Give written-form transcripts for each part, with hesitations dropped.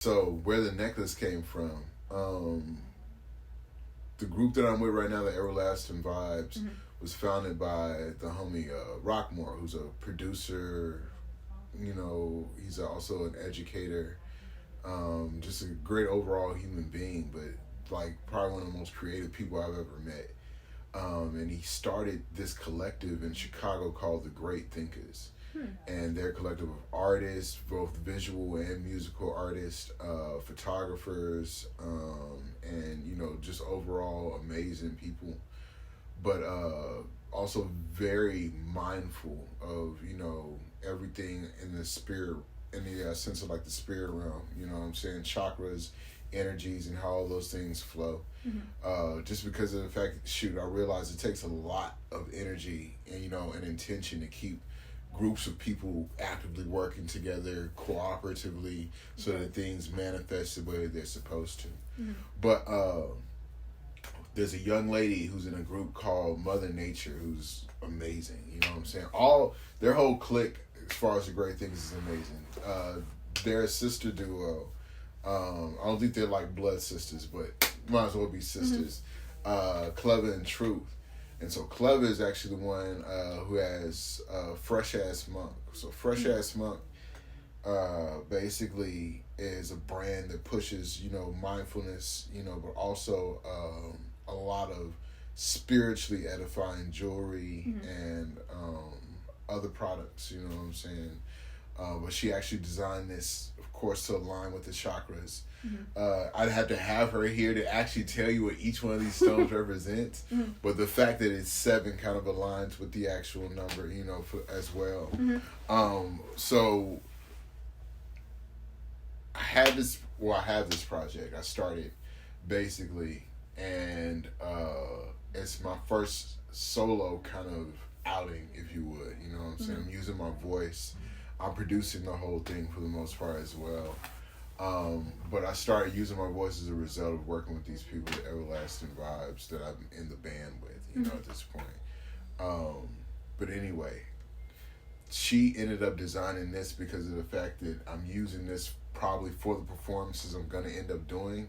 So where the necklace came from, the group that I'm with right now, the Everlasting Vibes, was founded by the homie Rockmore, who's a producer. You know, he's also an educator. Just a great overall human being, but like probably one of the most creative people I've ever met. And he started this collective in Chicago called the Great Thinkers. And they're a collective of artists, both visual and musical artists, photographers, and, you know, just overall amazing people. But also very mindful of, you know, everything in the spirit, in the sense of like the spirit realm, you know what I'm saying? Chakras, energies, and how all those things flow. Just because of the fact, I realize it takes a lot of energy and, you know, an intention to keep groups of people actively working together cooperatively so that things manifest the way they're supposed to. But there's a young lady who's in a group called Mother Nature who's amazing. You know what I'm saying? Their whole clique, as far as the Great Things, is amazing. They're a sister duo. I don't think they're like blood sisters, but might as well be sisters. Clever and Truth. And so Clever is actually the one who has Fresh Ass Monk. So Fresh Ass Monk basically is a brand that pushes, you know, mindfulness, you know, but also a lot of spiritually edifying jewelry and other products, you know what I'm saying? But she actually designed this, of course, to align with the chakras. I'd have to have her here to actually tell you what each one of these stones represents. But the fact that it's 7 kind of aligns with the actual number, you know, as well. So I have this project I started basically, and it's my first solo kind of outing, if you would. You know what I'm saying? I'm using my voice. I'm producing the whole thing for the most part as well. But I started using my voice as a result of working with these people, the Everlasting Vibes, that I'm in the band with, you know, at this point. But anyway, she ended up designing this because of the fact that I'm using this probably for the performances I'm going to end up doing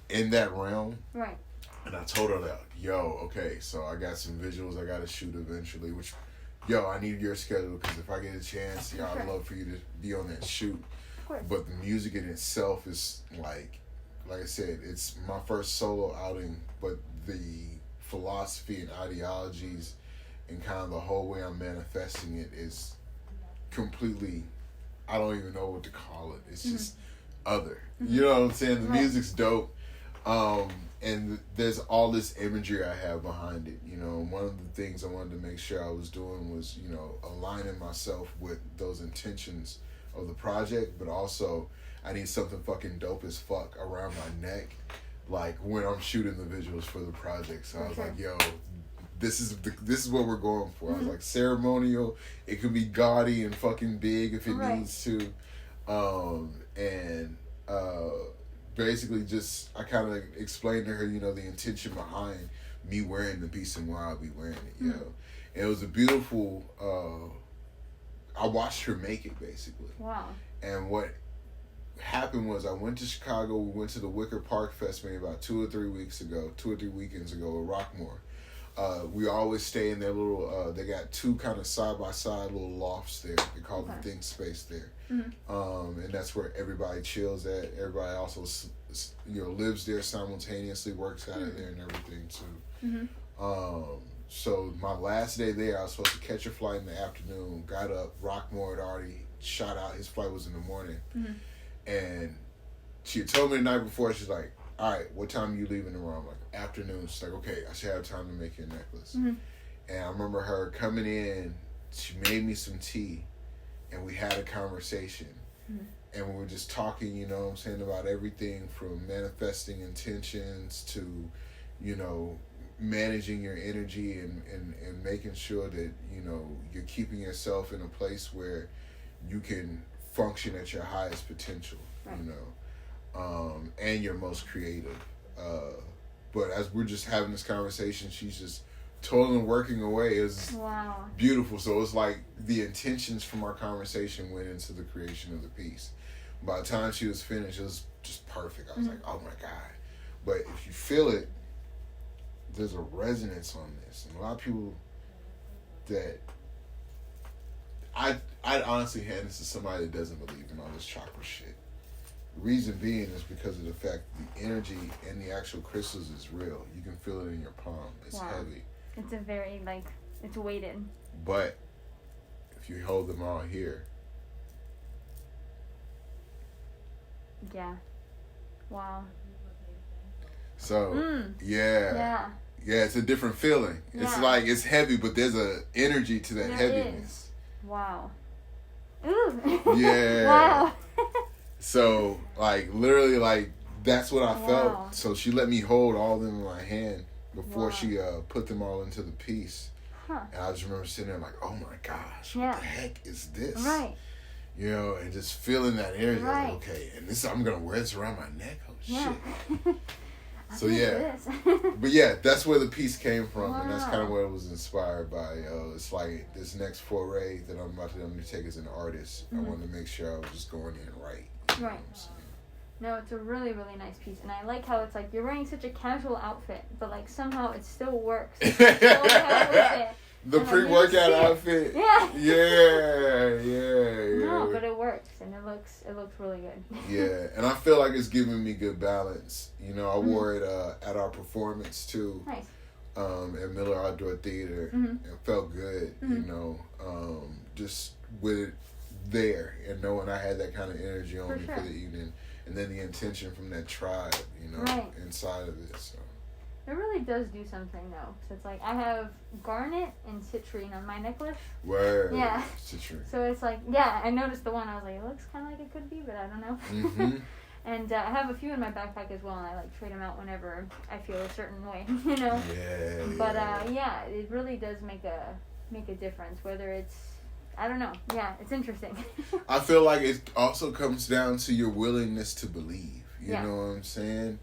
in that realm. Right. And I told her that, okay, so I got some visuals I got to shoot eventually, which, I need your schedule because if I get a chance, I'd love for you to be on that shoot. But the music in itself is like I said, it's my first solo outing, but the philosophy and ideologies and kind of the whole way I'm manifesting it is completely, I don't even know what to call it. It's just other. You know what I'm saying? The music's dope. And there's all this imagery I have behind it. You know, one of the things I wanted to make sure I was doing was, you know, aligning myself with those intentions of the project, but also I need something fucking dope as fuck around my neck, like when I'm shooting the visuals for the project. So I was like, this is what we're going for. I was like, ceremonial. It could be gaudy and fucking big if it needs to, and basically just I kind of explained to her, you know, the intention behind me wearing the piece and why I'll be wearing it. And it was a beautiful. I watched her make it, basically. Wow. And what happened was I went to Chicago. We went to the Wicker Park Fest maybe about 2 or 3 weekends ago with Rockmore. We always stay in their little, they got 2 kind of side-by-side little lofts there. They call them Think Space there. And that's where everybody chills at. Everybody also, you know, lives there simultaneously, works out of there and everything, too. So my last day there, I was supposed to catch a flight in the afternoon, got up, Rockmore had already shot out, his flight was in the morning. And she had told me the night before, she's like, all right, what time are you leaving tomorrow? I'm like, afternoon. She's like, okay, I should have time to make your necklace. And I remember her coming in, she made me some tea, and we had a conversation. And we were just talking, you know what I'm saying, about everything from manifesting intentions to, you know, managing your energy and making sure that, you know, you're keeping yourself in a place where you can function at your highest potential, you know, and your most creative. But as we're just having this conversation, she's just totally working away. It was beautiful. So it's like the intentions from our conversation went into the creation of the piece. By the time she was finished, it was just perfect. I was like, oh my God. But if you feel it, there's a resonance on this. And a lot of people that I'd honestly hand this to somebody that doesn't believe in all this chakra shit. The reason being is because of the fact the energy and the actual crystals is real. You can feel it in your palm. It's heavy. It's a very, it's weighted. But if you hold them all here. Yeah. Wow. So, yeah, it's a different feeling. Yeah. It's like, it's heavy, but there's a energy to that heaviness. Is. Wow. Ooh. Yeah. Wow. So, literally, that's what I felt. So she let me hold all of them in my hand before she put them all into the piece. Huh. And I just remember sitting there like, oh my gosh, what the heck is this? Right. You know, and just feeling that energy. Right. I was like, okay, and I'm going to wear this around my neck? Oh, shit. So, yeah. But, yeah, that's where the piece came from. Wow. And that's kind of what it was inspired by. It's like this next foray that I'm about to undertake as an artist. I wanted to make sure I was just going in right. Right. No, it's a really, really nice piece. And I like how it's like you're wearing such a casual outfit, but somehow it still works. The pre-workout outfit. Yeah. Yeah. No, but it works, and it looks really good. Yeah, and I feel like it's giving me good balance. You know, I wore it at our performance too. Nice. At Miller Outdoor Theater, and felt good. You know, just with it there and knowing I had that kind of energy on me for the evening, and then the intention from that tribe, you know, inside of it. So. It really does do something, though. So it's like I have garnet and citrine on my necklace. Word. Yeah. Citrine. So it's like, I noticed the one. I was like, it looks kind of like it could be, but I don't know. And I have a few in my backpack as well, and I trade them out whenever I feel a certain way, you know. Yeah. But it really does make a difference. Whether it's, I don't know. Yeah, it's interesting. I feel like it also comes down to your willingness to believe. You know what I'm saying?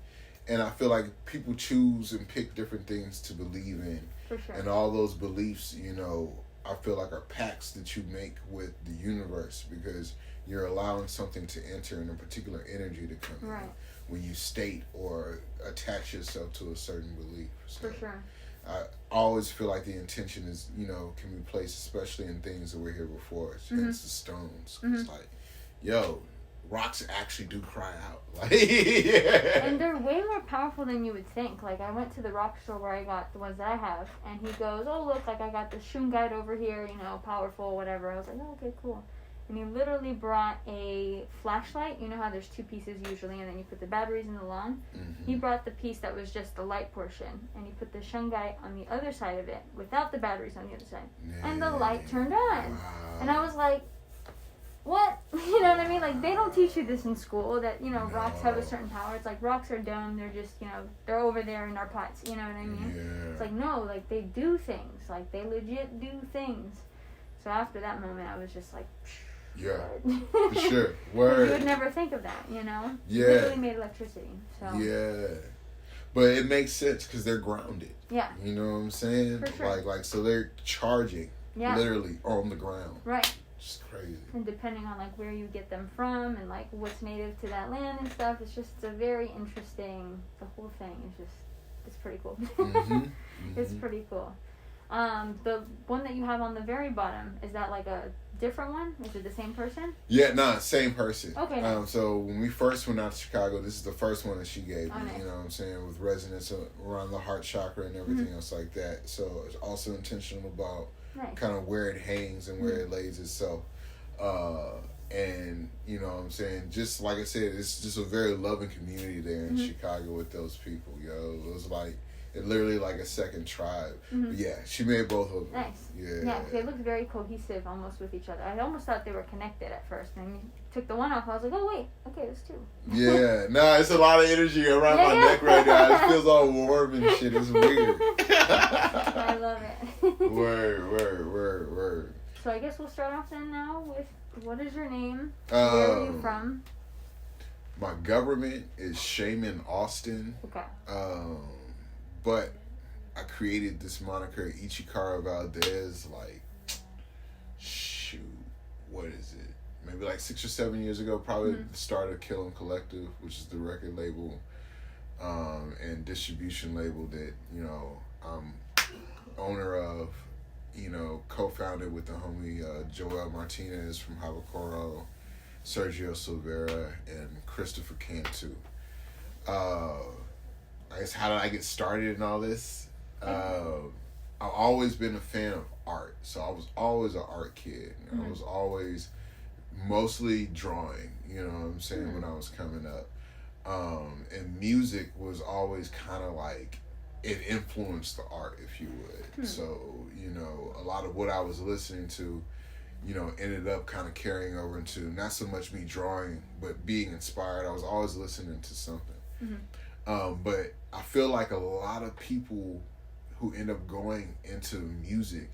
And I feel like people choose and pick different things to believe in. For sure. And all those beliefs, you know, I feel like are pacts that you make with the universe because you're allowing something to enter in a particular energy to come in when you state or attach yourself to a certain belief. So for sure. I always feel like the intention is, you know, can be placed, especially in things that were here before us. Hence the stones. It's like, yo, rocks actually do cry out. And they're way more powerful than you would think. I went to the rock store where I got the ones that I have, and he goes, oh, look, I got the shungite over here, you know, powerful, whatever. I was like, oh, okay, cool. And he literally brought a flashlight. You know how there's two pieces usually, and then you put the batteries in the lawn? He brought the piece that was just the light portion, and he put the shungite on the other side of it without the batteries on the other side. And the light turned on. Wow. And I was like, what? You know what I mean? They don't teach you this in school, that, you know, rocks have a certain power. It's like rocks are dumb. They're just, you know, they're over there in our pots. You know what I mean? Yeah. It's like, no, they do things. They legit do things. So after that moment, I was just like, yeah, for sure. Word. You would never think of that, you know? Yeah. They really made electricity. So. Yeah. But it makes sense because they're grounded. Yeah. You know what I'm saying? For sure. So they're charging literally on the ground. Right. Just crazy. And depending on where you get them from and what's native to that land and stuff, it's a very interesting, the whole thing is it's pretty cool. It's pretty cool. The one that you have on the very bottom, is that a different one? Is it the same person? Yeah, same person. Okay. So when we first went out to Chicago, this is the first one that she gave me, nice. you know what I'm saying, with resonance around the heart chakra and everything else like that. So it's also intentional about kind of where it hangs and where it lays itself. And, you know what I'm saying, just like I said, it's just a very loving community there in Chicago with those people, yo. It was literally a second tribe. But yeah, she made both of them. Nice. Yeah. Yeah, they looked very cohesive almost with each other. I almost thought they were connected at first. And then you took the one off, I was like, oh, wait, okay, there's two. Yeah, it's a lot of energy around my neck right now. It feels all warm and shit. It's weird. I love it. Word. So I guess we'll start off then now with, what is your name? Where are you from? My government is Shaman Austin. Okay. But I created this moniker, Ichikara Valdez, what is it? maybe like 6 or 7 years ago, probably started Killing Collective, which is the record label and distribution label that, you know, I'm owner of, you know, co-founded with the homie Joel Martinez from Havocoro, Sergio Silvera, and Christopher Cantu. I guess how did I get started in all this? I've always been a fan of art, so I was always an art kid. I was always mostly drawing, you know what I'm saying, when I was coming up. And music was always kind of like, it influenced the art, if you would. So, you know, a lot of what I was listening to, you know, ended up kind of carrying over into not so much me drawing, but being inspired. I was always listening to something. But I feel like a lot of people who end up going into music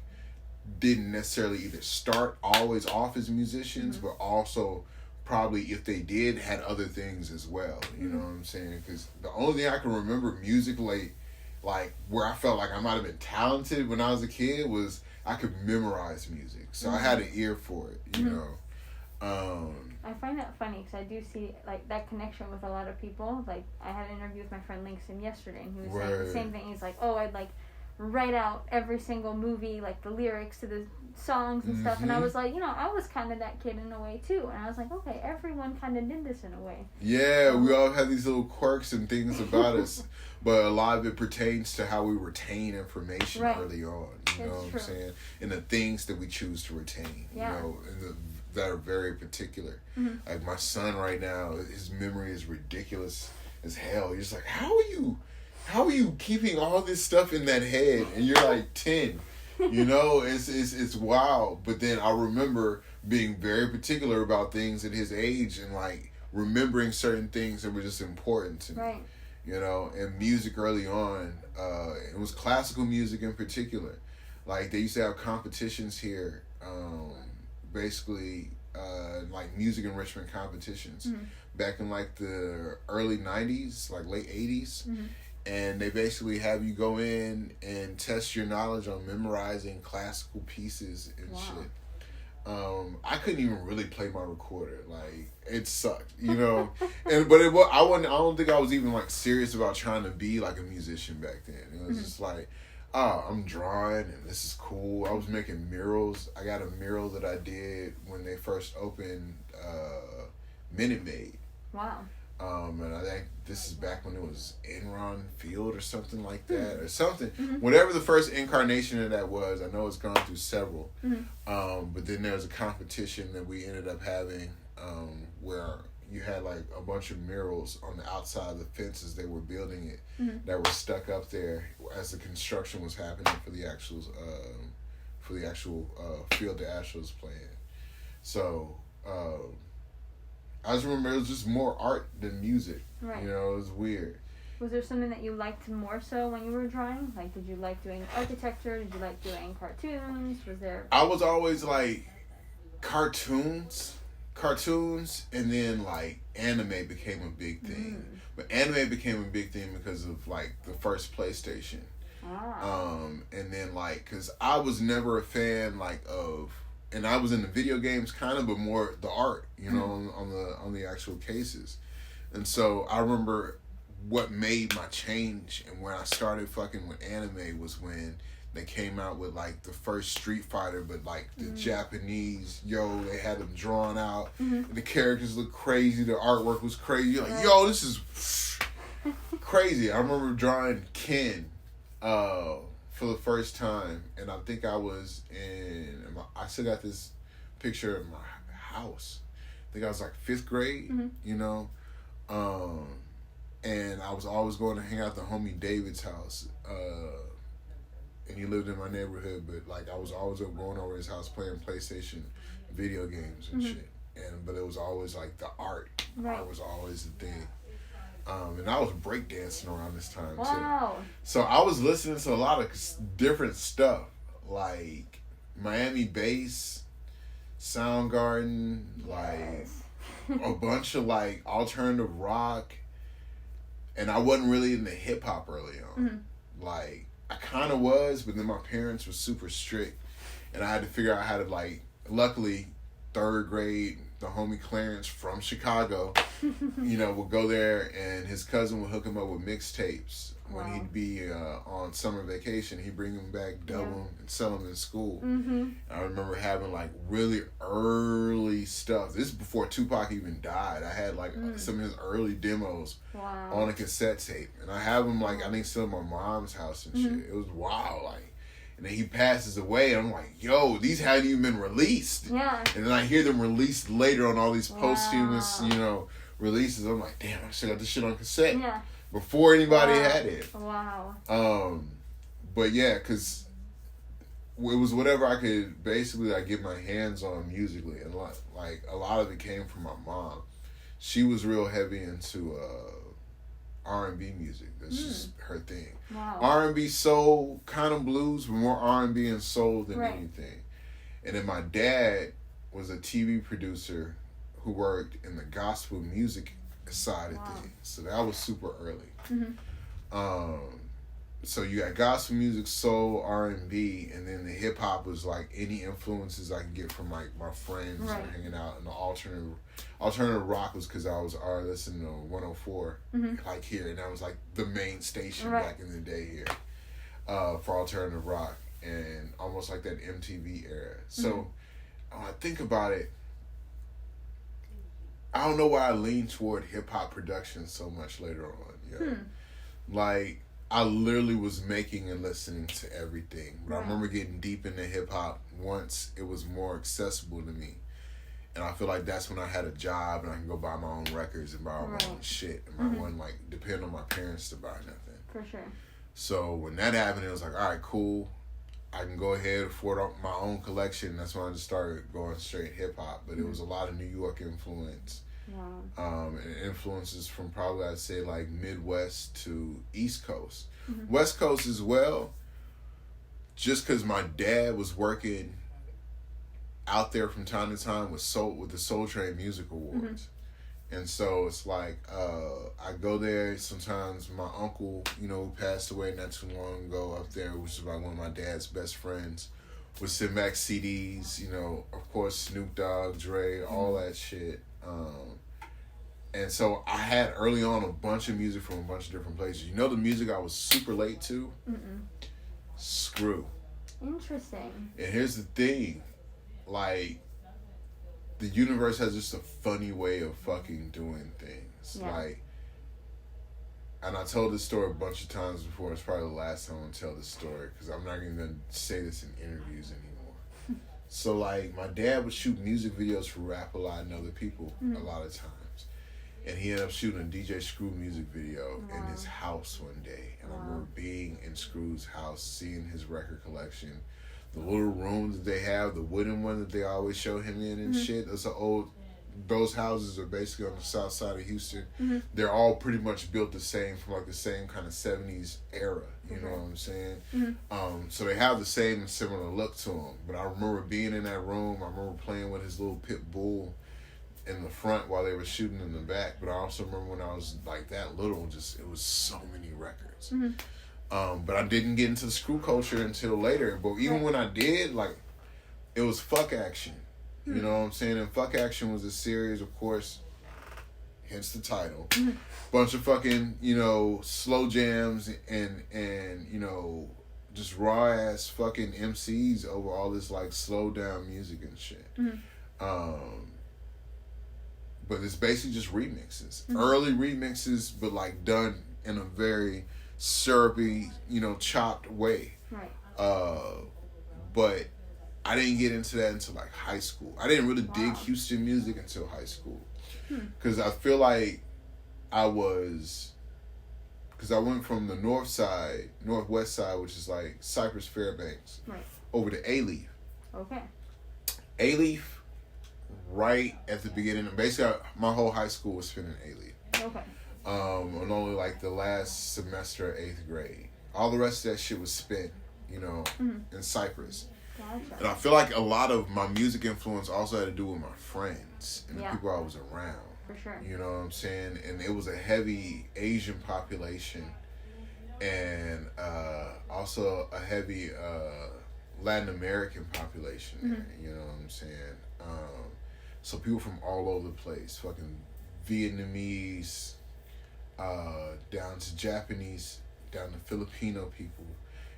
didn't necessarily either start always off as musicians, but also probably, if they did, had other things as well. You know what I'm saying? Because the only thing I can remember musically, like where I felt like I might have been talented when I was a kid, was I could memorize music. So I had an ear for it, you know. I find that funny because I do see like that connection with a lot of people. Like I had an interview with my friend Langston yesterday, and he was saying the same thing. He's like, "Oh, I'd like write out every single movie, like the lyrics to the songs and stuff." And I was like, you know, I was kind of that kid in a way too. And I was like, okay, everyone kind of did this in a way. Yeah, we all have these little quirks and things about us, but a lot of it pertains to how we retain information early on. You know what I'm saying? And the things that we choose to retain. You know, and that are very particular. Like my son right now, his memory is ridiculous as hell. He's like, how are you keeping all this stuff in that head? And you're like 10. You know, it's wild. But then I remember being very particular about things at his age and like remembering certain things that were just important to me. Right. You know, and music early on, it was classical music in particular. Like they used to have competitions here, basically like music enrichment competitions back in like the early 90s, like late 80s. And they basically have you go in and test your knowledge on memorizing classical pieces and shit. I couldn't even really play my recorder. Like it sucked, you know. I don't think I was even like serious about trying to be like a musician back then. It was just like, I'm drawing and this is cool. I was making murals. I got a mural that I did when they first opened Minute Maid. Wow. And I think this is back when it was Enron Field or something like that, or something. Whatever the first incarnation of that was, I know it's gone through several. But then there was a competition that we ended up having where you had like a bunch of murals on the outside of the fences they were building it that were stuck up there as the construction was happening for the actual field the Astros play in. So I just remember it was just more art than music. Right. You know, it was weird. Was there something that you liked more so when you were drawing? Like, did you like doing architecture? Did you like doing cartoons? Was there... I was always like cartoons, and then like anime became a big thing. But anime became a big thing because of like the first PlayStation. And then like, cause I was never a fan like of, and I was in the video games kind of, but more the art, you know, on the actual cases. And so I remember what made my change and when I started fucking with anime was when they came out with like the first Street Fighter, but like the Japanese, they had them drawn out. And the characters looked crazy. The artwork was crazy. You're like, yo, this is crazy. I remember drawing Ken for the first time, and I think I was I still got this picture of my house. I think I was like 5th grade, you know, and I was always going to hang out at the homie David's house, and he lived in my neighborhood, but like I was always going over his house playing PlayStation video games and shit, but it was always like the art. Art was always the thing. And I was breakdancing around this time too. So I was listening to a lot of different stuff, like Miami Bass, Soundgarden, like a bunch of like alternative rock, and I wasn't really into hip hop early on. Like I kind of was, but then my parents were super strict, and I had to figure out how to like. Luckily, 3rd grade, the homie Clarence from Chicago, you know, would go there, and his cousin would hook him up with mixtapes. When he'd be on summer vacation, he'd bring them back, dub them, and sell them in school. Mm-hmm. I remember having like really early stuff. This is before Tupac even died. I had like some of his early demos on a cassette tape, and I have them like I think still at my mom's house and shit. It was wild, like. And then he passes away, and I'm like, yo, these hadn't even been released. Yeah. And then I hear them released later on all these posthumous, you know, releases. I'm like, damn, I still got this shit on cassette. Yeah. Before anybody had it. Wow. But yeah, because it was whatever I could basically like get my hands on musically, and like a lot of it came from my mom. She was real heavy into R&B music. That's just her thing. Wow. R&B, soul, kind of blues, but more R&B and soul than anything. And then my dad was a TV producer who worked in the gospel music side of things, so that was super early. So you got gospel music, soul, R&B, and then the hip hop was like any influences I could get from like my friends hanging out. And the alternative rock was because I was listening to 104 like here, and that was like the main station back in the day here for alternative rock, and almost like that MTV era. So when I think about it, I don't know why I lean toward hip hop production so much later on. Yeah, like I literally was making and listening to everything, but I remember getting deep into hip hop once it was more accessible to me, and I feel like that's when I had a job and I can go buy my own records and buy all my own shit, and I wasn't like depend on my parents to buy nothing. For sure. So when that happened, it was like, all right, cool. I can go ahead and afford my own collection. That's when I just started going straight hip hop. But it was a lot of New York influence. And influences from probably I'd say like Midwest to East Coast. West Coast as well. Just because my dad was working out there from time to time with the Soul Train Music Awards. And so it's like, I go there sometimes. My uncle, you know, who passed away not too long ago up there, which is like one of my dad's best friends, would send back CDs, you know, of course, Snoop Dogg, Dre, all that shit. And so I had early on a bunch of music from a bunch of different places. You know the music I was super late to? Screw. Interesting. And here's the thing, like, the universe has just a funny way of fucking doing things. Like, and I told this story a bunch of times before. It's probably the last time I'm gonna tell this story because I'm not even gonna say this in interviews anymore. So like, my dad would shoot music videos for Rap-A-Lot and other people a lot of times. And he ended up shooting a DJ Screw music video in his house one day. And I remember being in Screw's house, seeing his record collection, the little room that they have, the wooden one that they always show him in and shit. Those houses are basically on the south side of Houston. They're all pretty much built the same, from like the same kind of 70s era. You know what I'm saying? So they have the same and similar look to them. But I remember being in that room. I remember playing with his little pit bull in the front while they were shooting in the back. But I also remember when I was like that little, just it was so many records. But I didn't get into the Screw culture until later. But even when I did, like, it was Fuck Action. You know what I'm saying? And Fuck Action was a series, of course, hence the title. Bunch of fucking, you know, slow jams and you know, just raw ass fucking MCs over all this like slow down music and shit. But it's basically just remixes. Early remixes, but like done in a very syrupy, you know, chopped way. But I didn't get into that until like high school. I didn't really dig Houston music until high school. Because I feel like because I went from the northwest side, which is like Cypress Fairbanks, over to A-Leaf. A-Leaf, right at the beginning. Basically, my whole high school was spent in A-Leaf. And only like the last semester of 8th grade. All the rest of that shit was spent, you know, in Cypress. And I feel like a lot of my music influence also had to do with my friends and the people I was around. For sure. You know what I'm saying? And it was a heavy Asian population and also a heavy Latin American population there. You know what I'm saying? So people from all over the place, fucking Vietnamese, down to Japanese, down to Filipino people,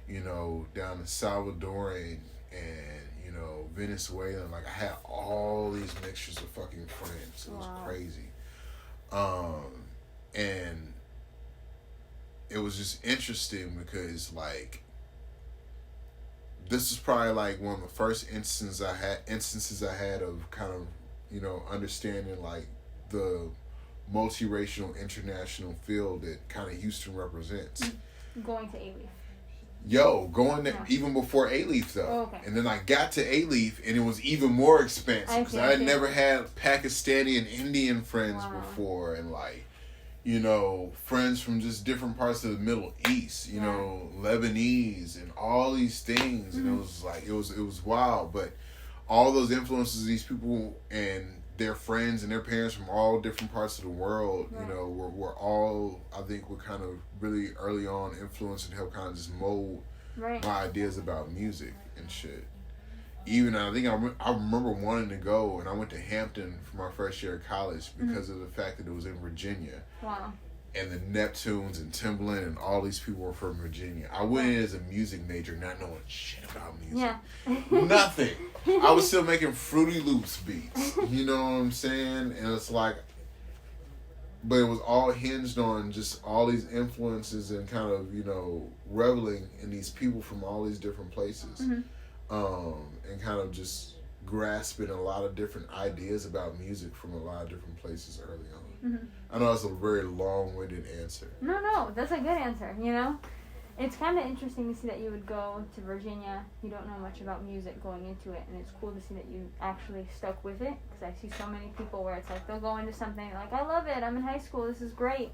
you know, down to Salvadoran and, you know, Venezuelan. Like, I had all these mixtures of fucking friends. It was crazy. And it was just interesting because, like, this is probably like one of the first instances I had of kind of, you know, understanding like the multiracial international field that kind of Houston represents. Going to A-Leaf. Going there even before A-Leaf though. Oh, okay. And then I got to A-Leaf and it was even more expensive because I had never had Pakistani and Indian friends before, and like, you know, friends from just different parts of the Middle East, you know, Lebanese and all these things. And it was like, it was wild. But all those influences, these people and their friends and their parents from all different parts of the world, you know, were all, I think, were kind of really early on influenced and helped kind of just mold my ideas about music and shit. Even I think I remember wanting to go, and I went to Hampton for my first year of college because of the fact that it was in Virginia. Wow. And the Neptunes and Timbaland and all these people were from Virginia. I went in as a music major not knowing shit about music. Yeah. Nothing. I was still making Fruity Loops beats. You know what I'm saying? And it's like, but it was all hinged on just all these influences and kind of, you know, reveling in these people from all these different places. And kind of just grasping a lot of different ideas about music from a lot of different places early on. I know that's a very long-winded answer. No, that's a good answer, you know? It's kind of interesting to see that you would go to Virginia. You don't know much about music going into it, and it's cool to see that you actually stuck with it, because I see so many people where it's like they'll go into something like, I love it, I'm in high school, this is great.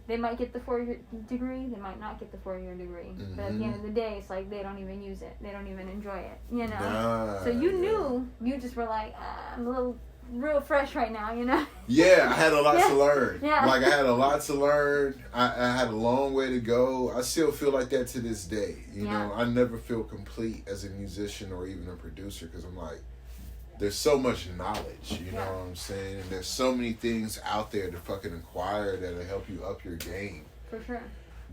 They might get the 4-year degree, they might not get the 4-year degree. But at the end of the day, it's like they don't even use it. They don't even enjoy it, you know? So you knew, you just were like, I'm a little real fresh right now, you know? Yeah, I had a lot to learn. Like, I had a lot to learn. I had a long way to go. I still feel like that to this day. You know, I never feel complete as a musician or even a producer because I'm like, there's so much knowledge, you know what I'm saying? And there's so many things out there to fucking acquire that'll help you up your game. For sure.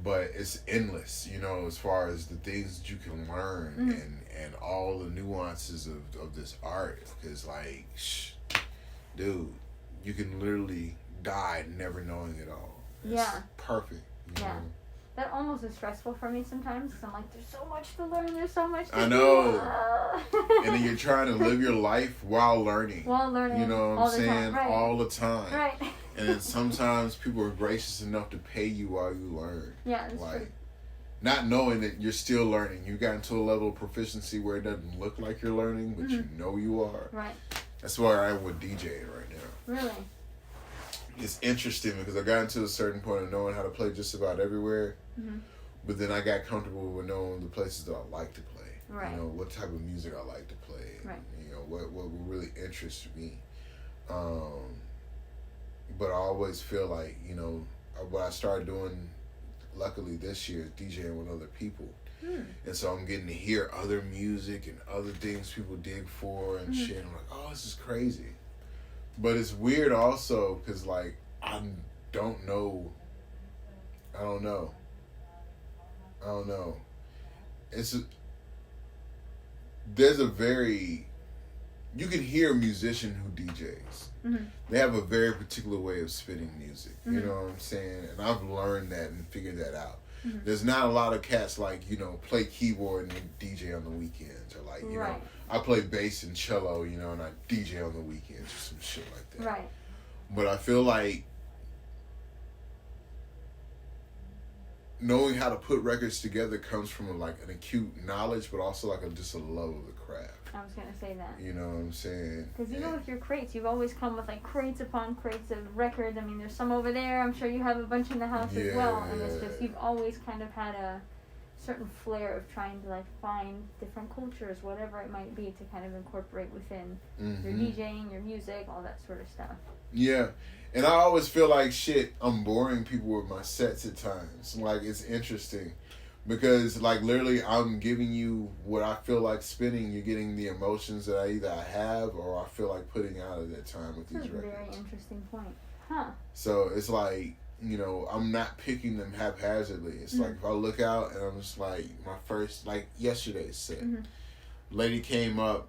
But it's endless, you know, as far as the things that you can learn and all the nuances of this art. Because, like, dude, you can literally die never knowing it all. It's perfect, you know? That almost is stressful for me sometimes. Cause I'm like, there's so much to learn. There's so much to I know. And then you're trying to live your life while learning. While learning. You know what I'm saying? Right. All the time. Right. And then sometimes people are gracious enough to pay you while you learn. Yeah, that's like, true. Not knowing that you're still learning. You got into a level of proficiency where it doesn't look like you're learning, but you know you are. Right. That's where I am with DJing right now. Really? It's interesting because I got into a certain point of knowing how to play just about everywhere. But then I got comfortable with knowing the places that I like to play. Right. You know, what type of music I like to play. Right. You know, what really interests me. But I always feel like, you know, what I started doing, luckily this year, is DJing with other people. And so I'm getting to hear other music and other things people dig for and shit. I'm like, oh, this is crazy. But it's weird also because, like, I don't know. You can hear a musician who DJs. They have a very particular way of spitting music. You know what I'm saying? And I've learned that and figured that out. There's not a lot of cats like, you know, play keyboard and DJ on the weekends. Or like, you know, I play bass and cello, you know, and I DJ on the weekends or some shit like that. Right. But I feel like knowing how to put records together comes from like an acute knowledge, but also like just a love of the craft. I was going to say that. You know what I'm saying? Because you know with your crates, you've always come with like crates upon crates of records. I mean, there's some over there. I'm sure you have a bunch in the house as well. And it's just, you've always kind of had a certain flair of trying to like find different cultures, whatever it might be, to kind of incorporate within your DJing, your music, all that sort of stuff. Yeah. And I always feel like, shit, I'm boring people with my sets at times. Like, it's interesting Because, like, literally, I'm giving you what I feel like spinning. You're getting the emotions that I have or I feel like putting out at that time with these records. Very interesting point. Huh. So, it's like, you know, I'm not picking them haphazardly. It's like, if I look out and I'm just like, my first, like, yesterday's set. Lady came up,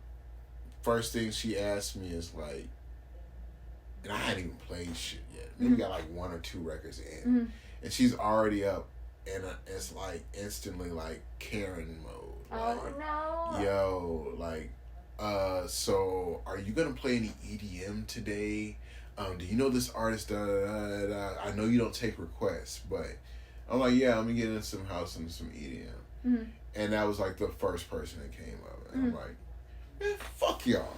first thing she asked me is like, and I hadn't even played shit yet. Maybe got like 1 or 2 records in. And she's already up. And it's like instantly like Karen mode. Like, oh no! Yo, like, so are you gonna play any EDM today? Do you know this artist? I know you don't take requests, but I'm like, yeah, I'm gonna get in some house and some EDM. And that was like the first person that came up, and I'm like, man, fuck y'all.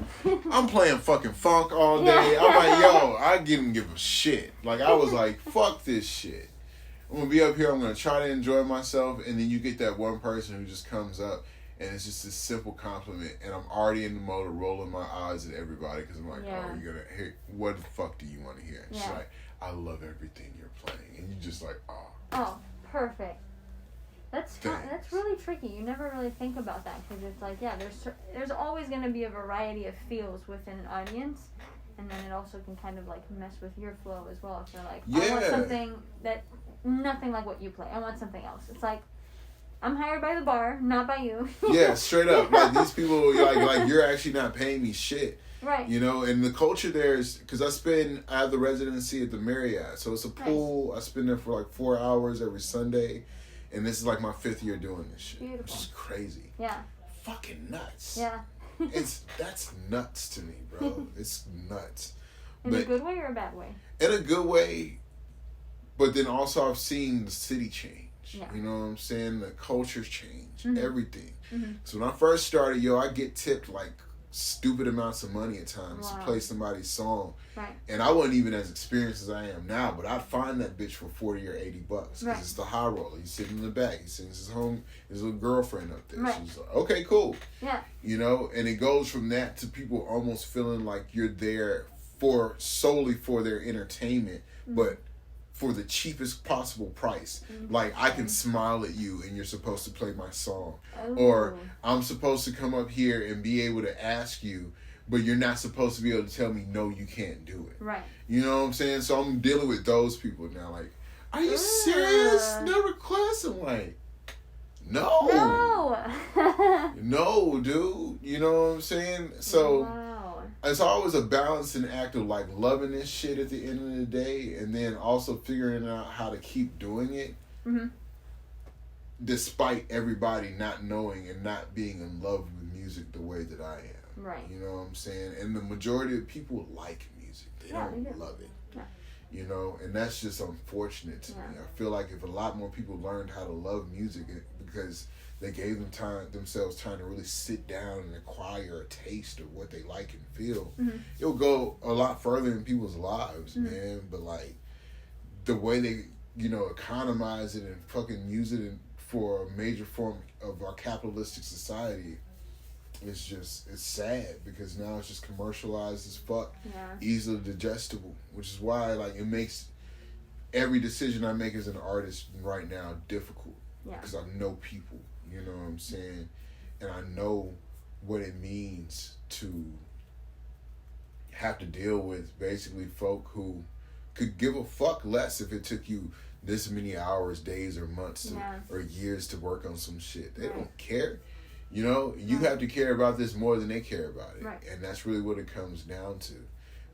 I'm playing fucking funk all day. I'm like, yo, I didn't give a shit. Like, I was like, fuck this shit. I'm going to be up here, I'm going to try to enjoy myself, and then you get that one person who just comes up, and it's just this simple compliment, and I'm already in the mode of rolling my eyes at everybody, because I'm like, oh, you're going to hear, what the fuck do you want to hear? And she's like, I love everything you're playing, and you just like, oh. Oh, perfect. That's really tricky. You never really think about that, because it's like, yeah, there's always going to be a variety of feels within an audience, and then it also can kind of, like, mess with your flow as well, if you're like, I want something that... nothing like what you play. I want something else. It's like, I'm hired by the bar, not by you. Yeah, straight up. Like, these people, like you're actually not paying me shit. Right. You know, and the culture there is, because I have the residency at the Marriott, so it's a pool. Nice. I spend there for like 4 hours every Sunday, and this is like my 5th year doing this shit. Beautiful. Which is crazy. Yeah. Fucking nuts. Yeah. That's nuts to me, bro. It's nuts. In a good way or a bad way? In a good way. But then also I've seen the city change. Yeah. You know what I'm saying? The culture's change. Everything. So when I first started, I get tipped like stupid amounts of money at times to play somebody's song. Right. And I wasn't even as experienced as I am now, but I'd find that bitch for $40 or $80 because it's the high roller. He's sitting in the back. He sends his little girlfriend up there. Right. She's like, okay, cool. Yeah. You know, and it goes from that to people almost feeling like you're there solely for their entertainment, but for the cheapest possible price. Like, I can smile at you and you're supposed to play my song. Oh. Or I'm supposed to come up here and be able to ask you, but you're not supposed to be able to tell me, no, you can't do it. Right. You know what I'm saying? So I'm dealing with those people now. Like, are you serious? No requests? I'm like, no. No, dude. You know what I'm saying? So... it's always a balancing act of like loving this shit at the end of the day, and then also figuring out how to keep doing it, despite everybody not knowing and not being in love with music the way that I am. Right. You know what I'm saying? And the majority of people like music; they don't love it. Yeah. You know, and that's just unfortunate to me. I feel like if a lot more people learned how to love music, because they gave themselves time to really sit down and acquire a taste of what they like and feel, it'll go a lot further in people's lives, man. But like the way they, economize it and fucking use it for a major form of our capitalistic society, it's sad because now it's just commercialized as fuck, easily digestible, which is why like it makes every decision I make as an artist right now difficult because I know people. You know what I'm saying? And I know what it means to have to deal with basically folk who could give a fuck less if it took you this many hours, days, or months or years to work on some shit. They don't care. You have to care about this more than they care about it. Right. And that's really what it comes down to.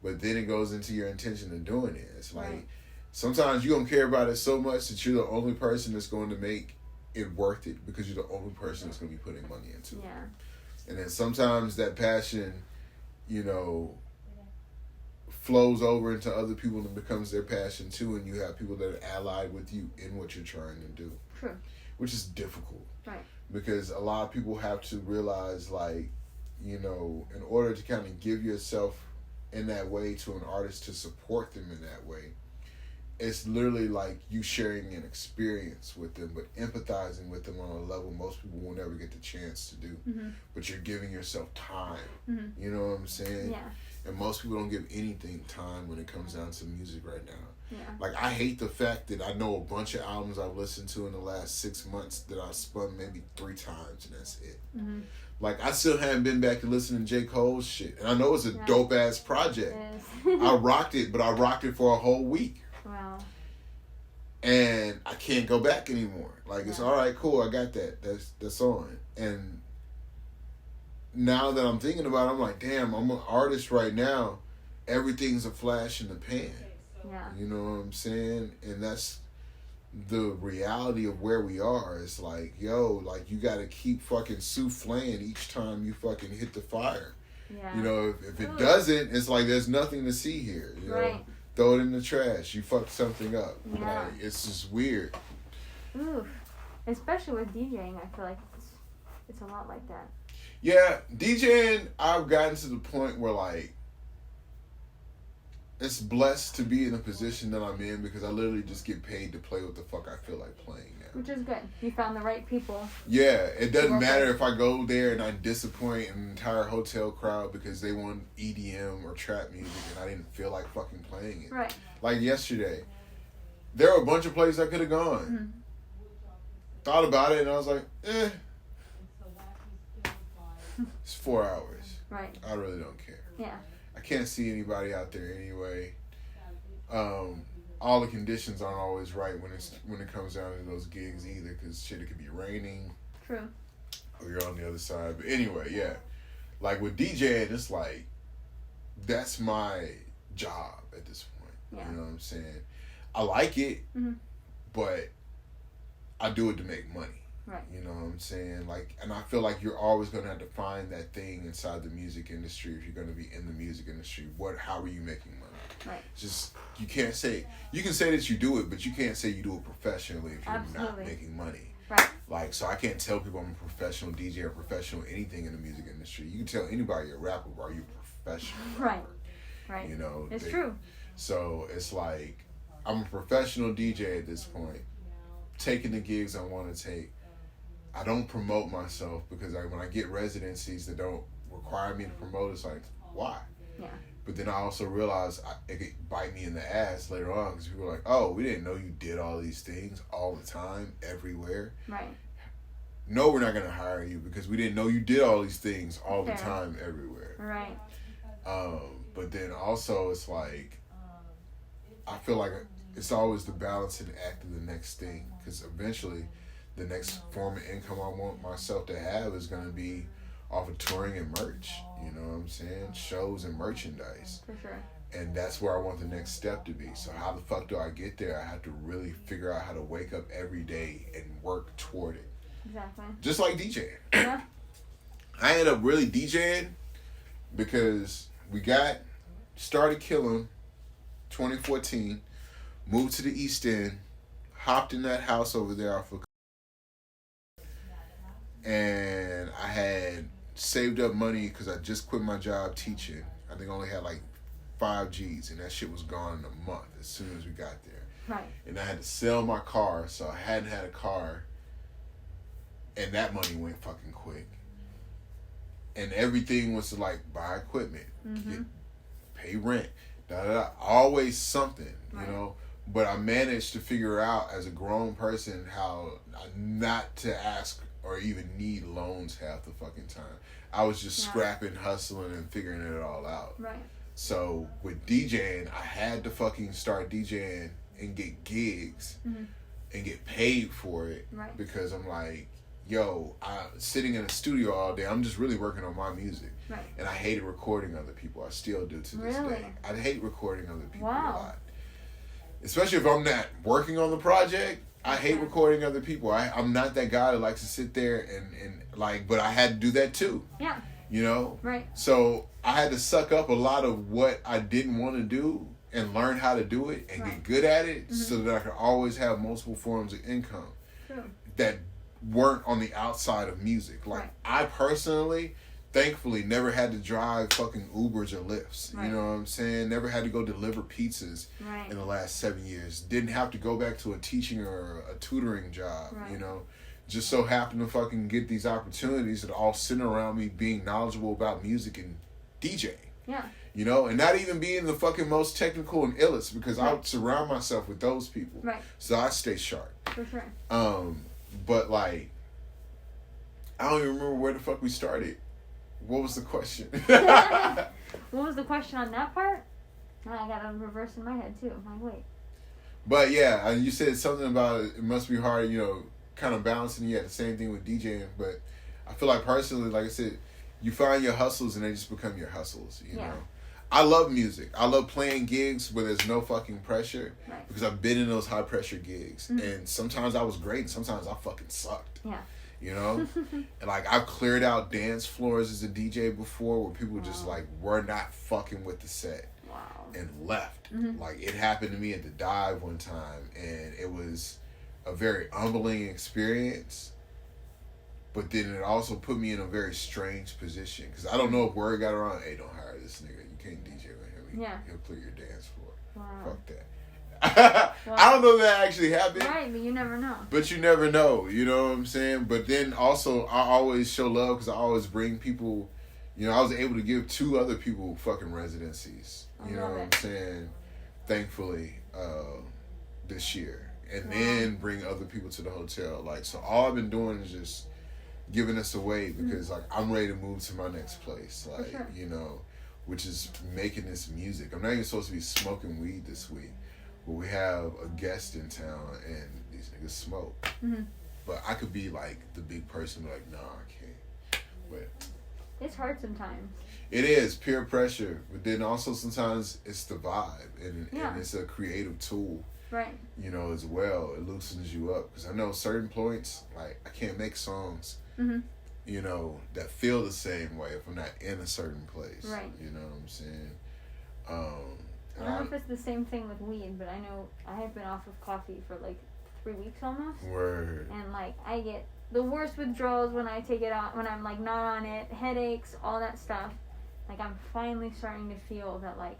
But then it goes into your intention of doing it. It's like sometimes you're going to care about it so much that you're the only person that's going to make it worth it because you're the only person that's going to be putting money into it. And then sometimes that passion, flows over into other people and becomes their passion too, and you have people that are allied with you in what you're trying to do. True. Which is difficult. Right. Because a lot of people have to realize, like, in order to kind of give yourself in that way to an artist to support them in that way, it's literally like you sharing an experience with them, but empathizing with them on a level most people will never get the chance to do. But you're giving yourself time. You know what I'm saying? Yeah. And most people don't give anything time when it comes down to music right now. Yeah. Like, I hate the fact that I know a bunch of albums I've listened to in the last 6 months that I've spun maybe 3 times, and that's it. Mm-hmm. Like, I still haven't been back to listening to J. Cole's shit. And I know it's a dope-ass project. I rocked it, but I rocked it for a whole week. Wow. And I can't go back anymore. Like, it's all right, cool, I got that. That's on. And now that I'm thinking about it, I'm like, damn, I'm an artist right now. Everything's a flash in the pan. Yeah. You know what I'm saying? And that's the reality of where we are. It's like, yo, like, you got to keep fucking souffling each time you fucking hit the fire. Yeah. You know, if it doesn't, it's like there's nothing to see here. You know, throw it in the trash. You fucked something up. Yeah. Like, it's just weird. Oof. Especially with DJing, I feel like it's a lot like that. Yeah, DJing, I've gotten to the point where, like, it's blessed to be in the position that I'm in because I literally just get paid to play what the fuck I feel like playing now. Which is good. You found the right people. Yeah, it doesn't matter if I go there and I disappoint an entire hotel crowd because they want EDM or trap music and I didn't feel like fucking playing it. Right. Like yesterday, there were a bunch of places I could have gone. Mm-hmm. Thought about it and I was like, it's 4 hours. Right. I really don't care. Yeah. I can't see anybody out there anyway. All the conditions aren't always right when it comes down to those gigs either, because shit, it could be raining. True. Or you're on the other side. But anyway, yeah. Like with DJing, it's like, that's my job at this point. Yeah. You know what I'm saying? I like it, but I do it to make money. Right. You know what I'm saying? Like, and I feel like you're always going to have to find that thing inside the music industry if you're going to be in the music industry. How are you making money? Right. Just, you can say that you do it, but you can't say you do it professionally if you're not making money. Right. Like, so I can't tell people I'm a professional DJ or professional anything in the music industry. You can tell anybody you're a rapper, but are you a professional rapper? Right. You know? It's true. So it's like, I'm a professional DJ at this point, taking the gigs I want to take. I don't promote myself because when I get residencies that don't require me to promote, it's like, why? Yeah. But then I also realize it could bite me in the ass later on because people are like, oh, we didn't know you did all these things all the time, everywhere. Right. No, we're not going to hire you because we didn't know you did all these things all the time, everywhere. Right. But then also it's like, I feel like it's always the balancing act of the next thing because eventually the next form of income I want myself to have is going to be off of touring and merch. You know what I'm saying? Shows and merchandise. For sure. And that's where I want the next step to be. So how the fuck do I get there? I have to really figure out how to wake up every day and work toward it. Exactly. Just like DJing. Yeah. I ended up really DJing because we started Killing 2014, moved to the East End, hopped in that house over there off of, and I had saved up money because I just quit my job teaching. I think I only had like 5 G's, and that shit was gone in a month as soon as we got there. Right. And I had to sell my car, so I hadn't had a car, and that money went fucking quick. And everything was to like buy equipment, pay rent, always something, you know. But I managed to figure out as a grown person how not to ask or even need loans half the fucking time. I was just scrapping, hustling, and figuring it all out. Right. So with DJing, I had to fucking start DJing and get gigs and get paid for it because I'm like, yo, I'm sitting in a studio all day. I'm just really working on my music. Right. And I hated recording other people. I still do to this day. I hate recording other people a lot. Especially if I'm not working on the project. I hate recording other people. I'm not that guy that likes to sit there and like, but I had to do that too. Yeah. You know? Right. So I had to suck up a lot of what I didn't want to do and learn how to do it and get good at it so that I could always have multiple forms of income that weren't on the outside of music. Like I personally, thankfully, never had to drive fucking Ubers or Lyfts. You know what I'm saying? Never had to go deliver pizzas in the last 7 years. Didn't have to go back to a teaching or a tutoring job, you know? Just so happened to fucking get these opportunities that all center around me being knowledgeable about music and DJing. Yeah. You know, and not even being the fucking most technical and illest, because I would surround myself with those people. Right. So I stay sharp. For sure. But like, I don't even remember where the fuck we started. What was the question? What was the question on that part? I got a reverse in my head too. I'm like, wait. But yeah, you said something about it must be hard, you know, kind of balancing. Yeah, the same thing with DJing. But I feel like personally, like I said, you find your hustles and they just become your hustles, you know. I love music. I love playing gigs where there's no fucking pressure. Right. Because I've been in those high pressure gigs. Mm-hmm. And sometimes I was great and sometimes I fucking sucked. Yeah. You know? And like I've cleared out dance floors as a DJ before where people just like were not fucking with the set. Wow. And left. Mm-hmm. Like it happened to me at the Dive one time and it was a very humbling experience. But then it also put me in a very strange position. Because I don't know if word got around, hey, don't hire this nigga. You can't DJ with him. He'll clear your dance floor. Wow. Fuck that. Well, I don't know if that actually happened. Right, but you never know. But you never know. You know what I'm saying? But then also, I always show love because I always bring people. You know, I was able to give 2 other people fucking residencies. You know what I'm saying? Thankfully, this year. And then bring other people to the hotel. Like, so all I've been doing is just giving us away because like I'm ready to move to my next place, like you know, which is making this music. I'm not even supposed to be smoking weed this week, but we have a guest in town and these niggas smoke. But I could be like the big person, like nah, I can't. But it's hard sometimes. It is peer pressure, but then also sometimes it's the vibe and it's a creative tool. Right. You know, as well, it loosens you up because I know certain points, like I can't make songs. You know, that feel the same way if I'm not in a certain place. Right. You know what I'm saying? I don't know if it's the same thing with weed, but I know I have been off of coffee for like 3 weeks almost. Word. And like I get the worst withdrawals when I take it out, when I'm like not on it, headaches, all that stuff. Like I'm finally starting to feel that like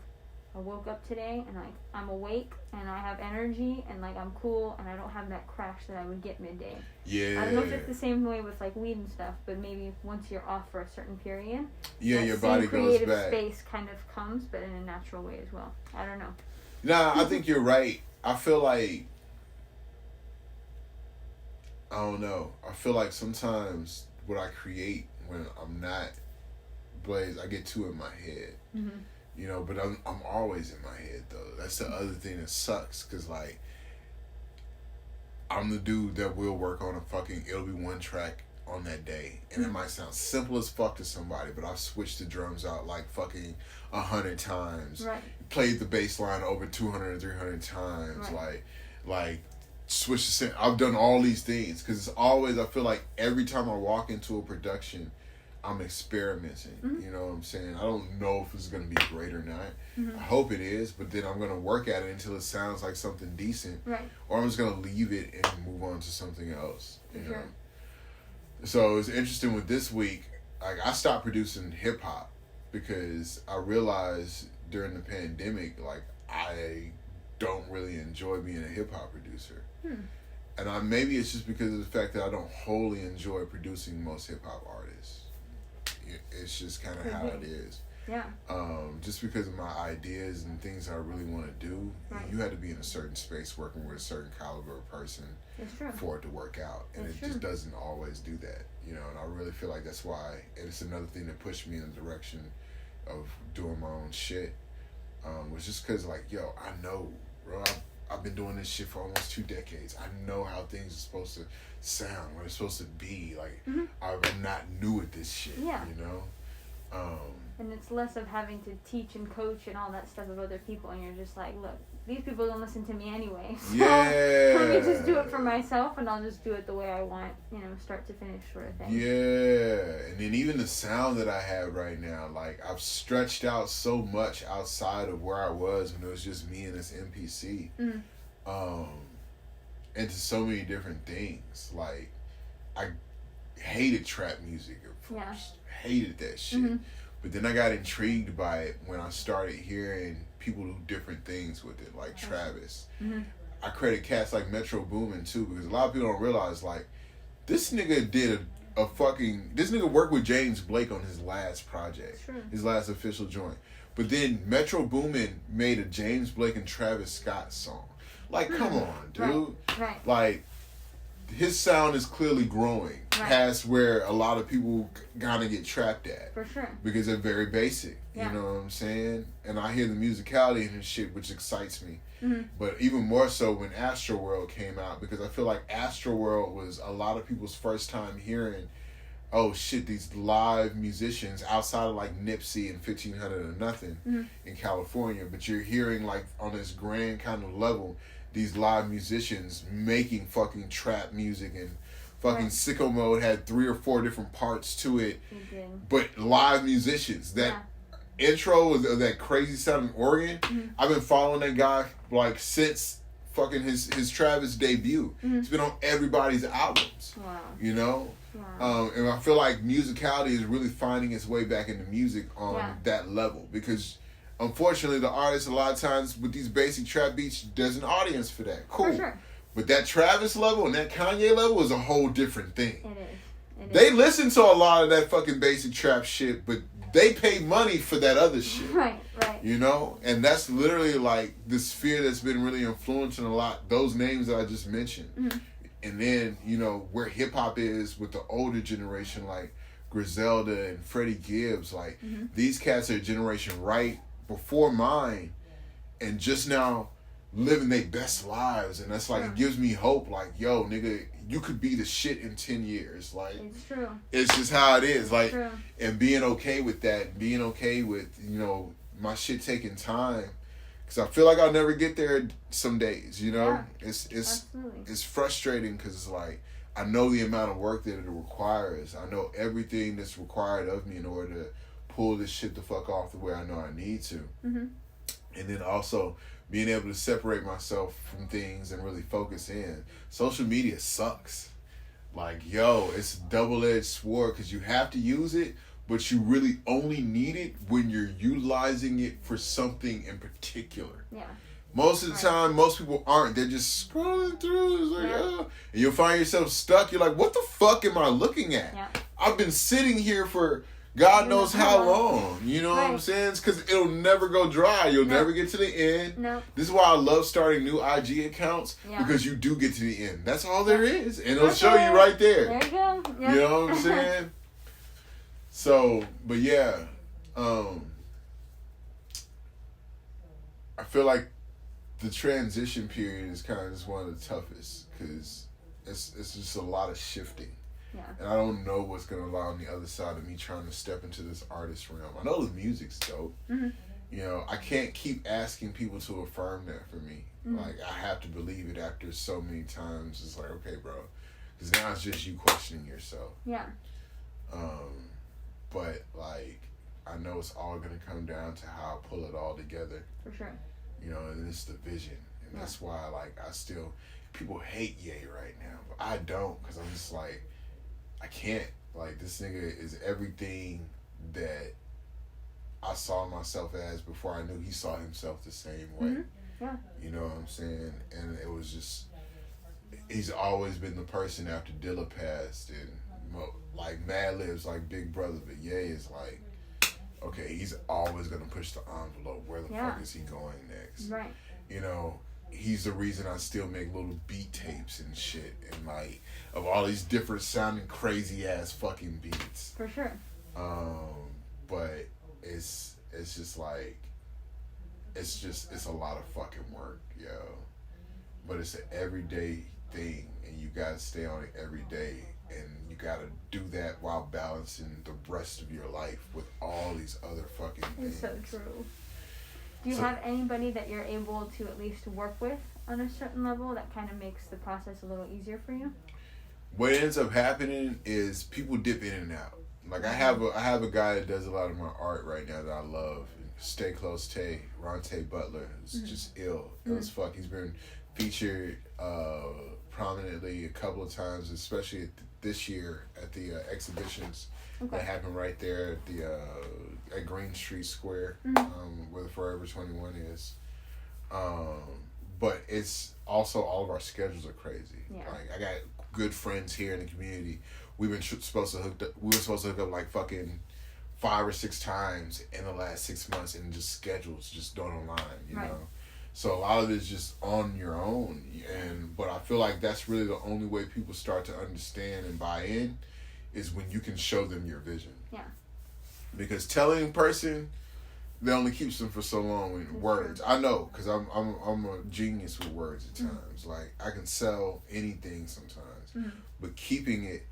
I woke up today and like I'm awake and I have energy and like I'm cool and I don't have that crash that I would get midday. Yeah. I don't know if it's the same way with like weed and stuff, but maybe once you're off for a certain period, your body goes back. Creative space kind of comes, but in a natural way as well. I don't know. Nah, I think you're right. I feel like I don't know. I feel like sometimes what I create when I'm not Blaze, I get too in my head. You know, but I'm always in my head though. That's the other thing that sucks, cause like I'm the dude that will work on it'll be one track on that day, and it might sound simple as fuck to somebody, but I've switched the drums out like fucking 100 times. Right. Played the bass line over 200 or 300 times. Right. Like switched the I've done all these things, cause it's always, I feel like every time I walk into a production, I'm experimenting. You know what I'm saying? I don't know if it's going to be great or not. I hope it is, but then I'm going to work at it until it sounds like something decent. Right. Or I'm just going to leave it and move on to something else. You know? So it's interesting with this week, like I stopped producing hip hop because I realized during the pandemic, like I don't really enjoy being a hip hop producer. And maybe it's just because of the fact that I don't wholly enjoy producing most hip hop artists. It's just kind of how it is. Yeah. Just because of my ideas and things I really want to do, you had to be in a certain space working with a certain caliber of person for it to work out. And it just doesn't always do that, you know. And I really feel like that's why, and it's another thing that pushed me in the direction of doing my own shit. Was just because, like, yo, I know, bro, I've been doing this shit for almost 2 decades. I know how things are supposed to sound, what it's supposed to be. Like, I'm not new at this shit, you know? And it's less of having to teach and coach and all that stuff of other people, and you're just like, look, these people don't listen to me anyway, so let me just do it for myself, and I'll just do it the way I want, you know, start to finish sort of thing. Yeah, and then even the sound that I have right now, like, I've stretched out so much outside of where I was when it was just me and this MPC, into so many different things. Like, I hated trap music at first, hated that shit. But then I got intrigued by it when I started hearing people do different things with it, like Travis. I credit cats like Metro Boomin too, because a lot of people don't realize, like, this nigga did this nigga worked with James Blake on his last project, his last official joint. But then Metro Boomin made a James Blake and Travis Scott song. Like, come on, dude. Right. Like, his sound is clearly growing past where a lot of people kind of get trapped at. For sure. Because they're very basic. Yeah. You know what I'm saying? And I hear the musicality in his shit, which excites me. Mm-hmm. But even more so when Astroworld came out, because I feel like Astroworld was a lot of people's first time hearing, oh shit, these live musicians outside of like Nipsey and 1500 or Nothing in California, but you're hearing like on this grand kind of level, these live musicians making fucking trap music, and fucking Sicko Mode had 3 or 4 different parts to it, but live musicians. That intro of that crazy sounding organ, I've been following that guy like since fucking his Travis debut. It's been on everybody's albums. Wow. You know? Wow. And I feel like musicality is really finding its way back into music on that level, because unfortunately the artists a lot of times with these basic trap beats, there's an audience for that. Cool. For sure. But that Travis level and that Kanye level is a whole different thing. It is. They listen to a lot of that fucking basic trap shit, but they pay money for that other shit. Right. You know? And that's literally like the sphere that's been really influencing a lot, those names that I just mentioned. And then, you know, where hip hop is with the older generation, like Griselda and Freddie Gibbs, like these cats are a generation right before mine and just now living their best lives. And that's like, it gives me hope. Like, yo, nigga, you could be the shit in 10 years. Like, it's true. It's just how it is. Like, true. And being okay with that, being okay with, you know, my shit taking time. Because I feel like I'll never get there some days, you know? It's frustrating because it's like, I know the amount of work that it requires. I know everything that's required of me in order to pull this shit the fuck off the way I know I need to. And then also being able to separate myself from things and really focus in. Social media sucks. Like, yo, it's a double-edged sword because you have to use it, but you really only need it when you're utilizing it for something in particular. Yeah. Most of the time, most people aren't. They're just scrolling through. It's like, oh. And you'll find yourself stuck. You're like, what the fuck am I looking at? Yeah. I've been sitting here for God knows how long. You know what I'm saying? It's because it'll never go dry. You'll never get to the end. No. This is why I love starting new IG accounts, because you do get to the end. That's all there is. And it'll show you right there. There you go. Yep. You know what I'm saying? So, but yeah. I feel like the transition period is kind of just one of the toughest because it's just a lot of shifting. Yeah. And I don't know what's going to lie on the other side of me trying to step into this artist realm. I know the music's dope. You know, I can't keep asking people to affirm that for me. Like, I have to believe it after so many times. It's like, okay, bro. Because now it's just you questioning yourself. Yeah. But, like, I know it's all going to come down to how I pull it all together. For sure. You know, and it's the vision. And that's why, like, people hate Ye right now. But I don't, because I'm just like, I can't. Like, this nigga is everything that I saw myself as before I knew he saw himself the same way. Yeah. You know what I'm saying? And it was just, he's always been the person after Dilla passed and, like, Madlib's like Big Brother, but Ye is like, okay, he's always going to push the envelope. Where the fuck is he going next? Right. You know, he's the reason I still make little beat tapes and shit. And, like, of all these different sounding crazy ass fucking beats. For sure. But it's just like, it's a lot of fucking work, yo. But it's an everyday thing. And you got to stay on it every day. And you gotta do that while balancing the rest of your life with all these other fucking things. It's so true. Do you have anybody that you're able to at least work with on a certain level that kind of makes the process a little easier for you? What ends up happening is people dip in and out. Like, I have a guy that does a lot of my art right now that I love. Stay Close Tay, Ronte Butler. It's just ill. Ill as fuck. He's been featured prominently a couple of times, especially this year at the exhibitions that happen right there at the at Green Street Square, where the Forever 21 is. But it's also all of our schedules are crazy. Yeah. Like, I got good friends here in the community. We were supposed to hook up like fucking 5 or 6 times in the last 6 months, and just schedules just don't align, you know. So a lot of it's just on your own, but I feel like that's really the only way people start to understand and buy in is when you can show them your vision. Yeah. Because telling a person, they only keeps them for so long with words. I know, because I'm a genius with words at times. Like, I can sell anything sometimes, but keeping it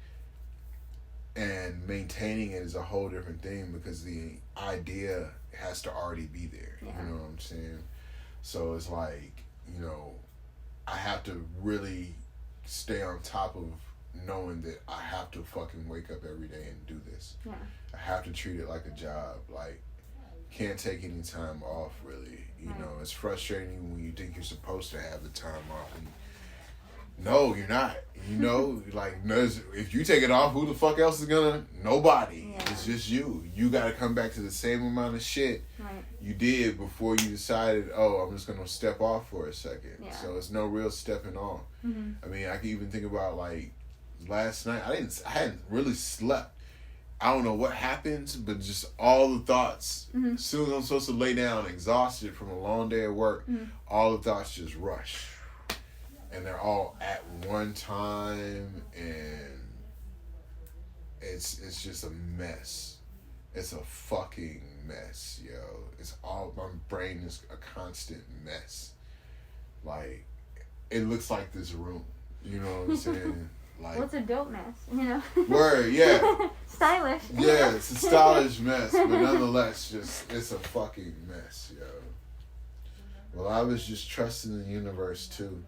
and maintaining it is a whole different thing, because the idea has to already be there. You know what I'm saying? So it's like, you know, I have to really stay on top of knowing that I have to fucking wake up every day and do this. Yeah. I have to treat it like a job. Like, can't take any time off, really. You know, it's frustrating when you think you're supposed to have the time off. And no, you're not. You know, like, if you take it off, who the fuck else is gonna? Nobody. Yeah. It's just you. You gotta come back to the same amount of shit you did before you decided, oh, I'm just gonna step off for a second. Yeah. So it's no real stepping off. I mean, I can even think about, like, last night, I hadn't really slept. I don't know what happens, but just all the thoughts, as soon as I'm supposed to lay down exhausted from a long day at work, all the thoughts just rush. And they're all at one time, and it's just a mess. It's a fucking mess, yo. It's all, my brain is a constant mess. Like, it looks like this room. You know what I'm saying? Like, well, it's a dope mess, you know? Word, yeah. Stylish. Yeah, it's a stylish mess, but nonetheless, it's a fucking mess, yo. Well, I was just trusting the universe, too.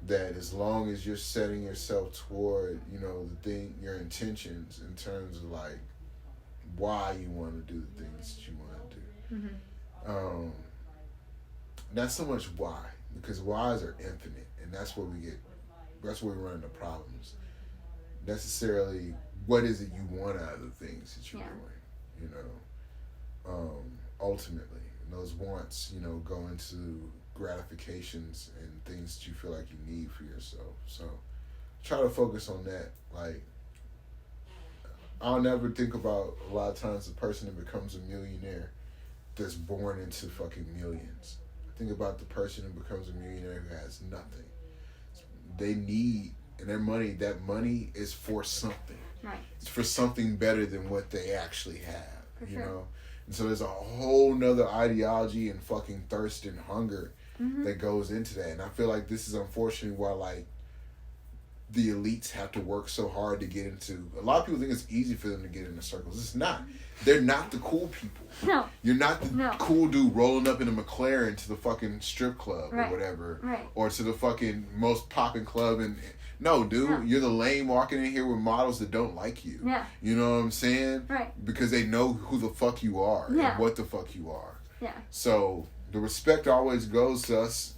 That as long as you're setting yourself toward, you know, your intentions in terms of, like, why you want to do the things that you want to do. Not so much why, because whys are infinite, and that's where we run into problems. Necessarily, what is it you want out of the things that you're doing, you know? Ultimately, and those wants, you know, go into gratifications and things that you feel like you need for yourself. So try to focus on that. Like, I'll never think about a lot of times the person that becomes a millionaire that's born into fucking millions. Think about the person who becomes a millionaire who has nothing. They need, and that money is for something. Right. It's for something better than what they actually have, you know? And so there's a whole nother ideology and fucking thirst and hunger that goes into that. And I feel like this is unfortunately why, like, the elites have to work so hard to get into. A lot of people think it's easy for them to get into circles. It's not. They're not the cool people. No. You're not the cool dude rolling up in a McLaren to the fucking strip club or whatever. Right. Or to the fucking most popping club. No, dude. You're the lame walking in here with models that don't like you. Yeah. You know what I'm saying? Right. Because they know who the fuck you are and what the fuck you are. Yeah. So the respect always goes to us,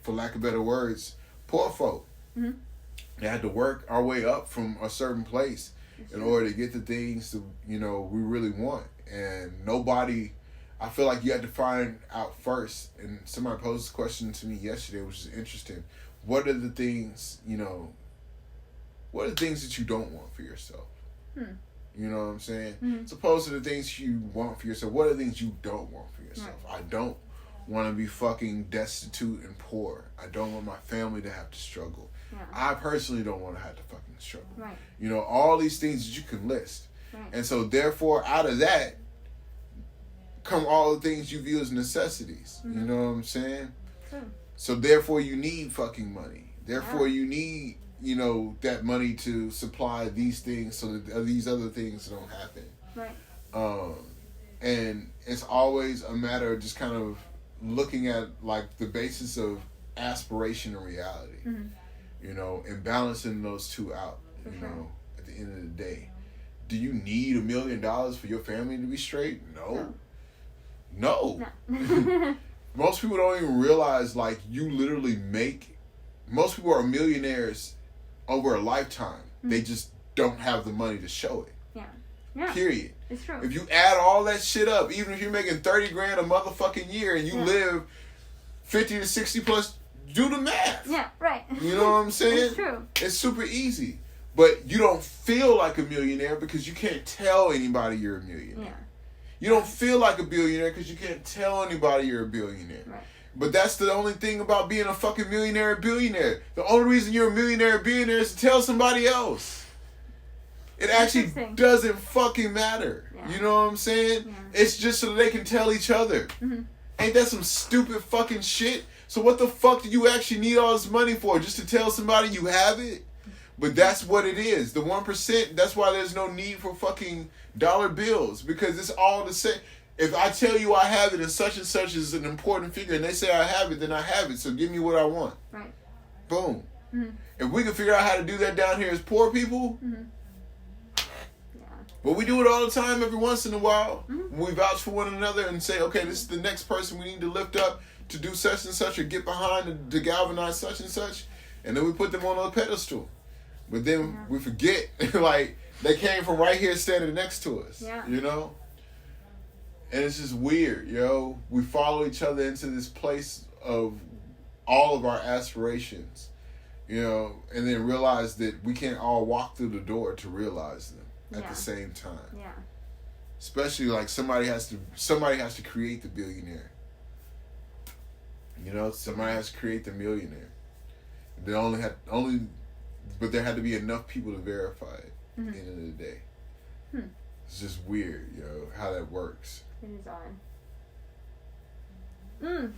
for lack of better words, poor folk. They had to work our way up from a certain place in order to get the things that, you know, we really want. And nobody, I feel like you had to find out first. And somebody posed this question to me yesterday, which is interesting. What are the things, you know, what are the things that you don't want for yourself? You know what I'm saying? As opposed to the things you want for yourself, what are the things you don't want for yourself? I don't want to be fucking destitute and poor. I don't want my family to have to struggle. Yeah. I personally don't want to have to fucking struggle. Right. You know, all these things that you can list. Right. And so therefore, out of that, come all the things you view as necessities. You know what I'm saying? True. So therefore, you need fucking money. Therefore, you need, you know, that money to supply these things so that these other things don't happen. Right. And it's always a matter of just kind of looking at, like, the basis of aspiration and reality. You know, and balancing those two out, you know, at the end of the day. Do you need $1 million for your family to be straight? No. Most people don't even realize, like, you literally most people are millionaires over a lifetime. They just don't have the money to show it. Yeah. Period. It's true. If you add all that shit up, even if you're making $30,000 a motherfucking year and you live 50 to 60 plus, do the math. Yeah, right. You know what I'm saying? It's true. It's super easy. But you don't feel like a millionaire because you can't tell anybody you're a millionaire. Yeah. You don't feel like a billionaire because you can't tell anybody you're a billionaire. Right. But that's the only thing about being a fucking millionaire or billionaire. The only reason you're a millionaire or billionaire is to tell somebody else. It actually doesn't fucking matter. Yeah. You know what I'm saying? Yeah. It's just so that they can tell each other. Mm-hmm. Ain't that some stupid fucking shit? So what the fuck do you actually need all this money for? Just to tell somebody you have it? But that's what it is. The 1%, that's why there's no need for fucking dollar bills. Because it's all the same. If I tell you I have it and such is an important figure and they say I have it, then I have it. So give me what I want. Right. Boom. Mm-hmm. If we can figure out how to do that down here as poor people, but we do it all the time every once in a while. Mm-hmm. We vouch for one another and say, okay, this is the next person we need to lift up to do such and such or get behind to galvanize such and such. And then we put them on a pedestal. But then we forget, like, they came from right here standing next to us. Yeah. You know? And it's just weird, yo. We follow each other into this place of all of our aspirations, you know, and then realize that we can't all walk through the door to realize them at the same time. Yeah. Especially like somebody has to create the billionaire. You know, somebody has to create the millionaire. But there had to be enough people to verify it at the end of the day. It's just weird, yo, how that works. It is odd.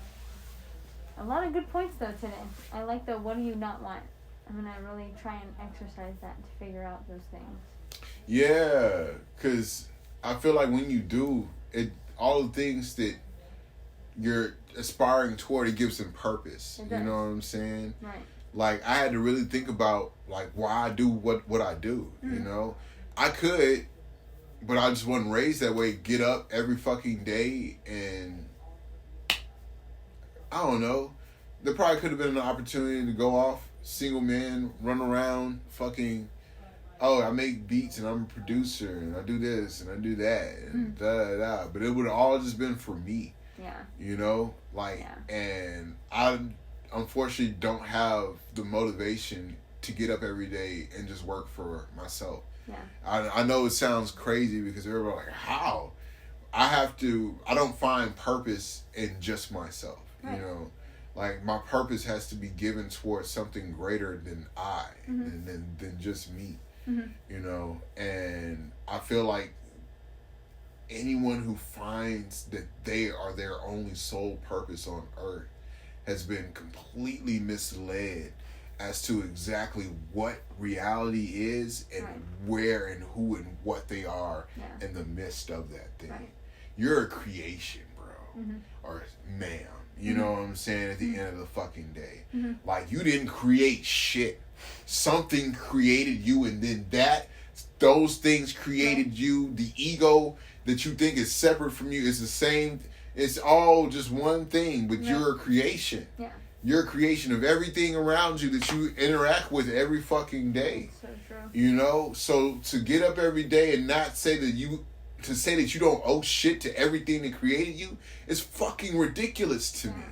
A lot of good points though today. I like the what do you not want? I'm gonna really try and exercise that to figure out those things. Yeah, because I feel like when you do it, all the things that you're aspiring toward, it gives them purpose. You know what I'm saying? Right. Like I had to really think about like why I do what I do. You know, I could. But I just wasn't raised that way. Get up every fucking day and I don't know. There probably could have been an opportunity to go off, single man, run around, fucking, oh, I make beats and I'm a producer and I do this and I do that and da-da-da. But it would have all just been for me. Yeah. You know? Like, and I unfortunately don't have the motivation to get up every day and just work for myself. Yeah. I know it sounds crazy because everybody's like, how? I don't find purpose in just myself. Right. You know? Like, my purpose has to be given towards something greater than I, than just me. Mm-hmm. You know? And I feel like anyone who finds that they are their only sole purpose on earth has been completely misled as to exactly what reality is and where and who and what they are in the midst of that thing. Right. You're a creation, bro. Or ma'am. You know what I'm saying? At the end of the fucking day. Like, you didn't create shit. Something created you, and then those things created you. The ego that you think is separate from you is the same. It's all just one thing, but you're a creation. Yeah. You're a creation of everything around you that you interact with every fucking day. So true. You know? So to get up every day and not say that you don't owe shit to everything that created you is fucking ridiculous to me.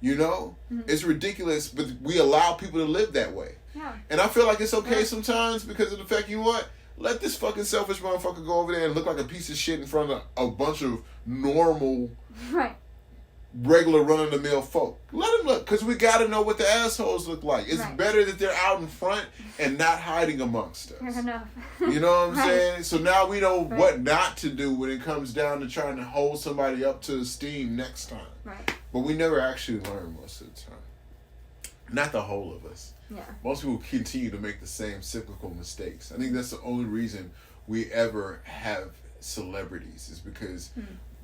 You know? It's ridiculous, but we allow people to live that way. Yeah. And I feel like it's okay sometimes because of the fact, you know what? Let this fucking selfish motherfucker go over there and look like a piece of shit in front of a bunch of normal, regular run-of-the-mill folk. Let them look, because we got to know what the assholes look like. It's better that they're out in front and not hiding amongst us. Fair enough. You know what I'm saying? So now we know what not to do when it comes down to trying to hold somebody up to esteem next time. Right. But we never actually learn most of the time. Not the whole of us. Yeah. Most people continue to make the same cyclical mistakes. I think that's the only reason we ever have celebrities is because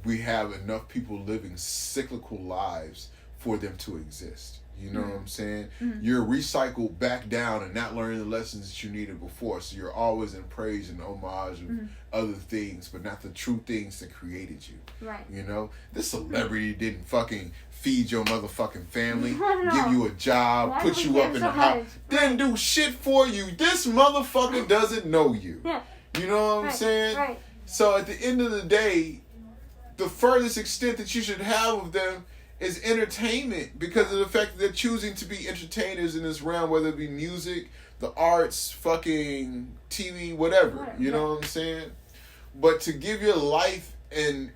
we have enough people living cyclical lives for them to exist. You know what I'm saying? You're recycled back down and not learning the lessons that you needed before. So you're always in praise and homage of other things, but not the true things that created you. Right. You know? This celebrity didn't fucking feed your motherfucking family, give you a job, put you up in the house, didn't do shit for you. This motherfucker doesn't know you. Yeah. You know what I'm saying? Right. So at the end of the day, the furthest extent that you should have of them is entertainment because of the fact that they're choosing to be entertainers in this realm, whether it be music, the arts, fucking TV, whatever. You know what I'm saying? But to give your life and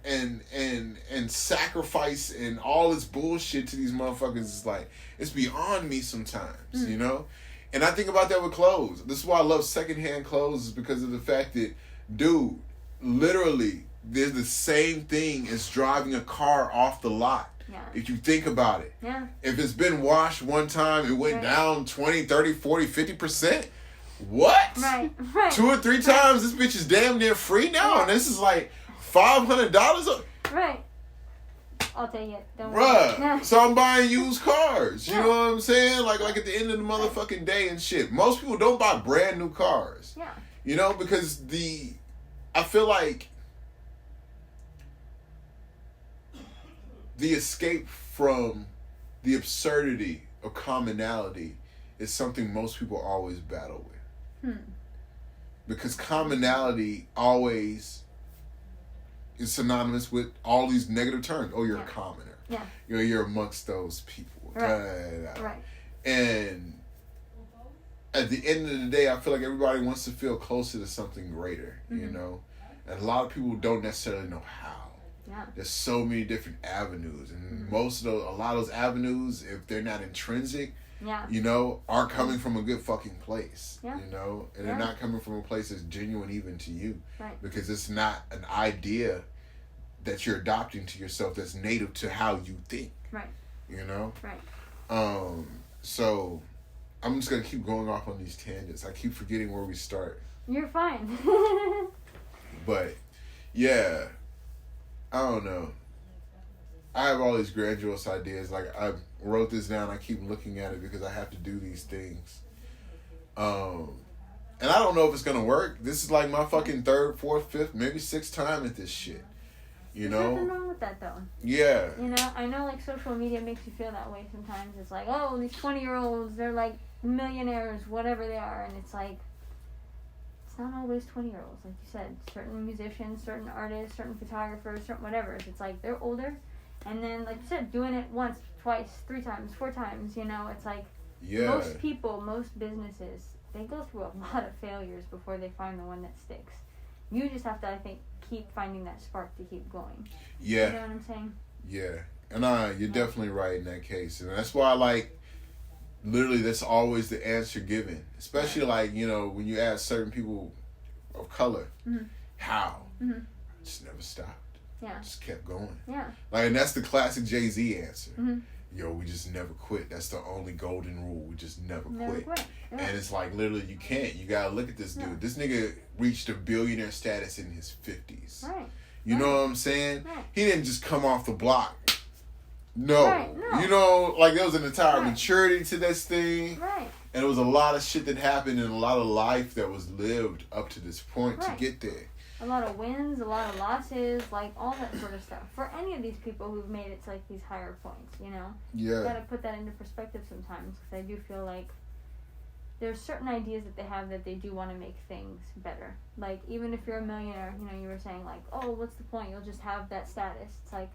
sacrifice and all this bullshit to these motherfuckers is like, it's beyond me sometimes, you know? And I think about that with clothes. This is why I love secondhand clothes, is because of the fact that, dude, literally, they're the same thing as driving a car off the lot. Yeah. If you think about it. Yeah. If it's been washed one time, it went down 20, 30, 40, 50%. What? Right. 2 or 3 times, this bitch is damn near free now. And this is like $500. Right. I'll take it. Don't worry. Bruh. So I'm buying used cars. You know what I'm saying? Like at the end of the motherfucking day and shit. Most people don't buy brand new cars. Yeah. You know, because I feel like the escape from the absurdity of commonality is something most people always battle with. Because commonality always is synonymous with all these negative terms. Oh, you're a commoner. Yeah. You're amongst those people. Right. And at the end of the day, I feel like everybody wants to feel closer to something greater, you know? And a lot of people don't necessarily know how. Yeah. There's so many different avenues, and a lot of those avenues, if they're not intrinsic, you know, are coming from a good fucking place, you know, and they're not coming from a place that's genuine even to you, because it's not an idea that you're adopting to yourself that's native to how you think, you know, so I'm just gonna keep going off on these tangents. I keep forgetting where we start. You're fine. But yeah, I don't know. I have all these grandiose ideas. Like, I wrote this down. I keep looking at it because I have to do these things. And I don't know if it's going to work. This is like my fucking 3rd, 4th, 5th, maybe 6th time at this shit. You know? There's nothing wrong with that, though. Yeah. You know, I know, like, social media makes you feel that way sometimes. It's like, oh, these 20-year-olds, they're, like, millionaires, whatever they are. And it's like, it's not always 20-year-olds. Like you said, certain musicians, certain artists, certain photographers, certain whatever. It's like, they're older. And then, like you said, doing it once, twice, 3 times, 4 times, you know, it's like most people, most businesses, they go through a lot of failures before they find the one that sticks. You just have to, I think, keep finding that spark to keep going. Yeah. You know what I'm saying? Yeah. And you're definitely right in that case. And that's why, like, literally that's always the answer given. Especially, like, you know, when you ask certain people of color, how? Just never stopped. Yeah. Just kept going. Yeah. Like, and that's the classic Jay-Z answer. Yo, we just never quit. That's the only golden rule. We just never quit. Yeah. And it's like, literally, you can't. You gotta look at this dude. This nigga reached a billionaire status in his 50s. Right. You know what I'm saying? Right. He didn't just come off the block. No. No. You know, like, there was an entire maturity to this thing. Right. And it was a lot of shit that happened and a lot of life that was lived up to this point to get there. A lot of wins, a lot of losses, like all that sort of stuff. For any of these people who've made it to like these higher points, you know? Yeah. You gotta put that into perspective sometimes, because I do feel like there's certain ideas that they have that they do want to make things better. Like, even if you're a millionaire, you know, you were saying like, oh, what's the point? You'll just have that status. It's like,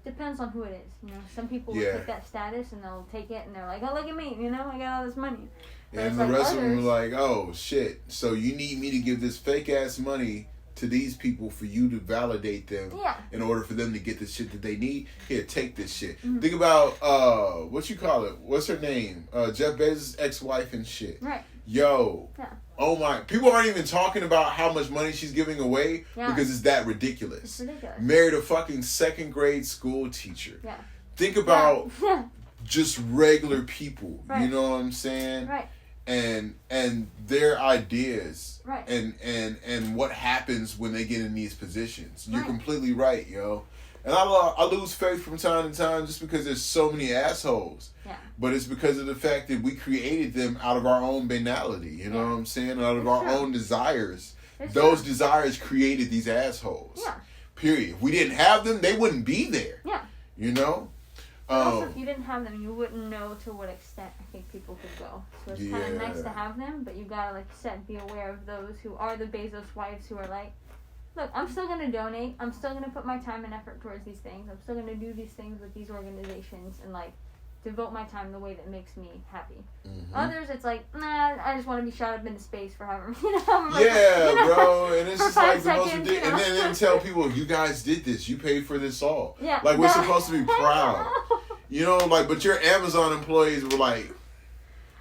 depends on who it is, you know? Some people will take that status and they'll take it and they're like, oh, look at me, you know? I got all this money. But and the like rest of them were like, oh, shit. So you need me to give this fake-ass money to these people for you to validate them in order for them to get the shit that they need? Here, take this shit. Think about, what you call it? What's her name? Jeff Bezos' ex-wife and shit. Right. Yo. Yeah. Oh my. People aren't even talking about how much money she's giving away because it's that ridiculous. It's ridiculous. Married a fucking 2nd grade school teacher. Yeah. Think about just regular people. Right. You know what I'm saying? Right. And their ideas. Right. And what happens when they get in these positions. You're completely right, yo. And I lose faith from time to time just because there's so many assholes. Yeah. But it's because of the fact that we created them out of our own banality. You know what I'm saying? Out of our own desires. Those desires created these assholes. Yeah. Period. If we didn't have them, they wouldn't be there. Yeah. You know? Also, if you didn't have them, you wouldn't know to what extent I think people could go. So it's kind of nice to have them, but you gotta, like you said, be aware of those who are the Bezos wives who are like, look, I'm still going to donate. I'm still going to put my time and effort towards these things. I'm still going to do these things with these organizations and, like, devote my time the way that makes me happy. Mm-hmm. Others, it's like, nah, I just want to be shot up into space for however, bro, and it's just like the most ridiculous. And then tell people, you guys did this. You paid for this all. Yeah. Like, we're supposed to be proud. You know, like, but your Amazon employees were like,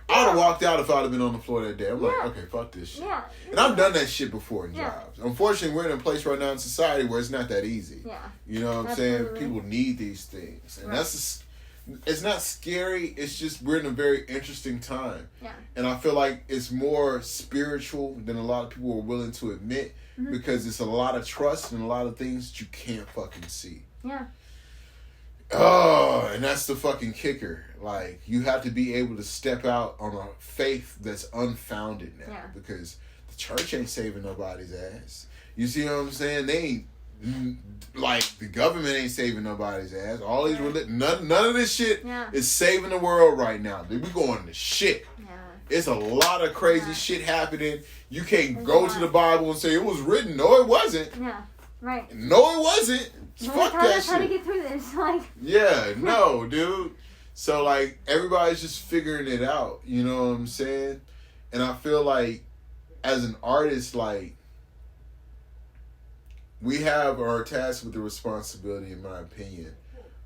I would have walked out if I would have been on the floor that day. I'm like, okay, fuck this shit. Yeah. And I've done that shit before in jobs. Unfortunately, we're in a place right now in society where it's not that easy. Yeah. You know what I'm saying? People need these things. And it's not scary. It's just we're in a very interesting time. Yeah. And I feel like it's more spiritual than a lot of people are willing to admit because it's a lot of trust and a lot of things that you can't fucking see. Yeah. Oh, and that's the fucking kicker. Like, you have to be able to step out on a faith that's unfounded now. Yeah. Because the church ain't saving nobody's ass. You see what I'm saying? They ain't, like, the government ain't saving nobody's ass. All these none of this shit is saving the world right now. We going to shit. Yeah. It's a lot of crazy shit happening. You can't go to the Bible and say it was written. No, it wasn't. Yeah, right. No, it wasn't. Fuck that shit. How to get through this? Like. Yeah, no, dude. So, like, everybody's just figuring it out. You know what I'm saying? And I feel like, as an artist, like, we are tasked with the responsibility, in my opinion,